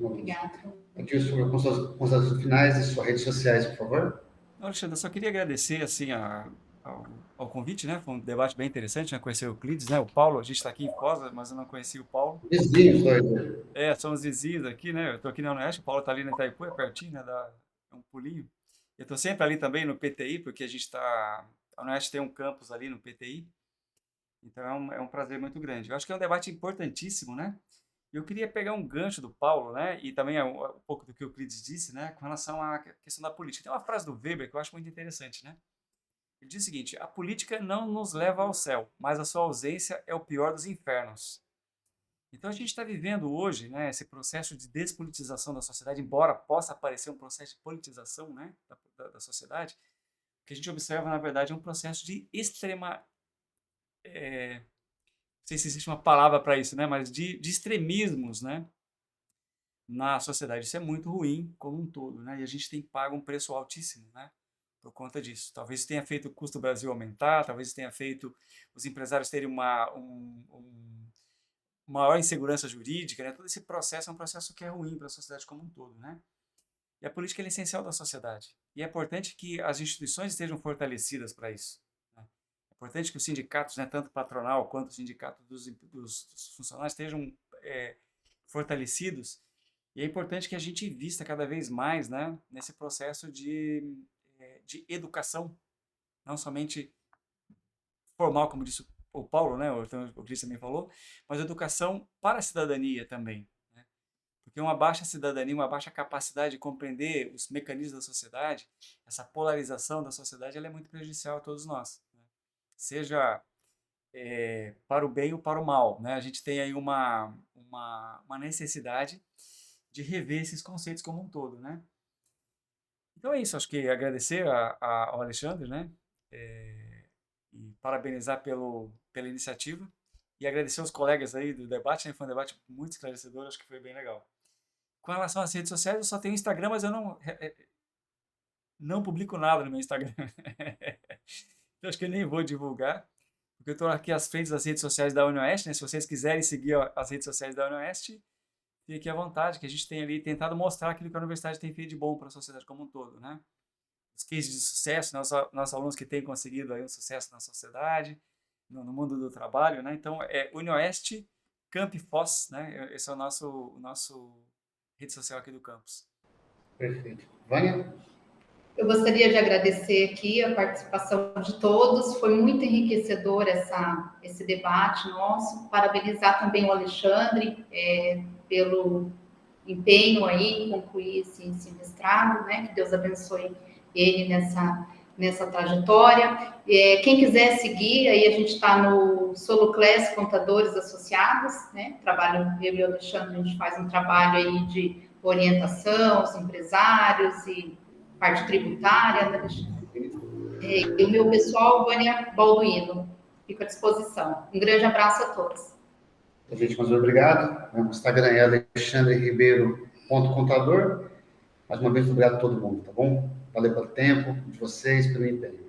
Speaker 2: Obrigada.
Speaker 1: Adilson, com suas considerações finais e suas redes sociais, por favor.
Speaker 4: Alexandre, eu só queria agradecer assim, ao convite, né? Foi um debate bem interessante, né? Conhecer o Euclides, né? O Paulo, a gente está aqui em Foz, mas eu não conheci o Paulo.
Speaker 1: Vizinhos, dois.
Speaker 4: Somos vizinhos aqui, né? Eu estou aqui na Unoeste, o Paulo está ali na Itaipu, é pertinho, né? É um pulinho. Eu estou sempre ali também no PTI, porque a Unoeste tem um campus ali no PTI. Então é um prazer muito grande. Eu acho que é um debate importantíssimo, né? Eu queria pegar um gancho do Paulo, né? E também um pouco do que o Euclides disse, né? Com relação à questão da política. Tem uma frase do Weber que eu acho muito interessante, né? Ele diz o seguinte: a política não nos leva ao céu, mas a sua ausência é o pior dos infernos. Então a gente está vivendo hoje, né, esse processo de despolitização da sociedade, embora possa aparecer um processo de politização, né, da sociedade, o que a gente observa, na verdade, é um processo de extrema... não sei se existe uma palavra para isso, né, mas de extremismos, né, na sociedade. Isso é muito ruim como um todo, né, e a gente tem pago um preço altíssimo, né, por conta disso. Talvez tenha feito o custo do Brasil aumentar, talvez tenha feito os empresários terem maior insegurança jurídica, né? Todo esse processo é um processo que é ruim para a sociedade como um todo, né? E a política é essencial da sociedade. E é importante que as instituições estejam fortalecidas para isso, né? É importante que os sindicatos, né, tanto patronal quanto o sindicato dos funcionários, estejam fortalecidos. E é importante que a gente invista cada vez mais, né, nesse processo de educação, não somente formal, como disse o Paulo, né, o Cris também falou, mas educação para a cidadania também, né? Porque uma baixa cidadania, uma baixa capacidade de compreender os mecanismos da sociedade, essa polarização da sociedade, ela é muito prejudicial a todos nós, né? Seja para o bem ou para o mal, né? A gente tem aí uma necessidade de rever esses conceitos como um todo, né? Então é isso, acho que agradecer ao Alexandre, né? E parabenizar pela iniciativa e agradecer aos colegas aí do debate, né? Foi um debate muito esclarecedor, acho que foi bem legal. Com relação às redes sociais, eu só tenho Instagram, mas eu não publico nada no meu Instagram. Então acho que eu nem vou divulgar, porque eu estou aqui às frentes das redes sociais da Unioeste, né? Se vocês quiserem seguir as redes sociais da Unioeste, fique à vontade, que a gente tem ali tentado mostrar aquilo que a universidade tem feito de bom para a sociedade como um todo, né? Os cases de sucesso, nossos alunos que têm conseguido aí um sucesso na sociedade, no mundo do trabalho, né? Então, Unioeste Camp Foz, né? Esse é o nosso rede social aqui do campus.
Speaker 1: Perfeito. Vânia?
Speaker 2: Eu gostaria de agradecer aqui a participação de todos, foi muito enriquecedor esse debate nosso, parabenizar também o Alexandre pelo empenho aí em concluir esse mestrado, né? Que Deus abençoe ele nessa trajetória. Quem quiser seguir, aí a gente está no Soloclass Contadores Associados, né? Eu e o Alexandre, a gente faz um trabalho aí de orientação aos empresários e parte tributária, né? E o meu pessoal, Vânia Balduino, fico à disposição. Um grande abraço a todos.
Speaker 1: Gente, mais obrigado. O Instagram é alexandreribeiro.contador. Mais uma vez, obrigado a todo mundo, tá bom? Valeu pelo tempo de vocês, pelo empenho.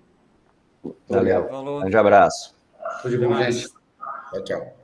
Speaker 5: Valeu. Um grande abraço.
Speaker 1: Tudo de bom, gente.
Speaker 3: Tchau, tchau.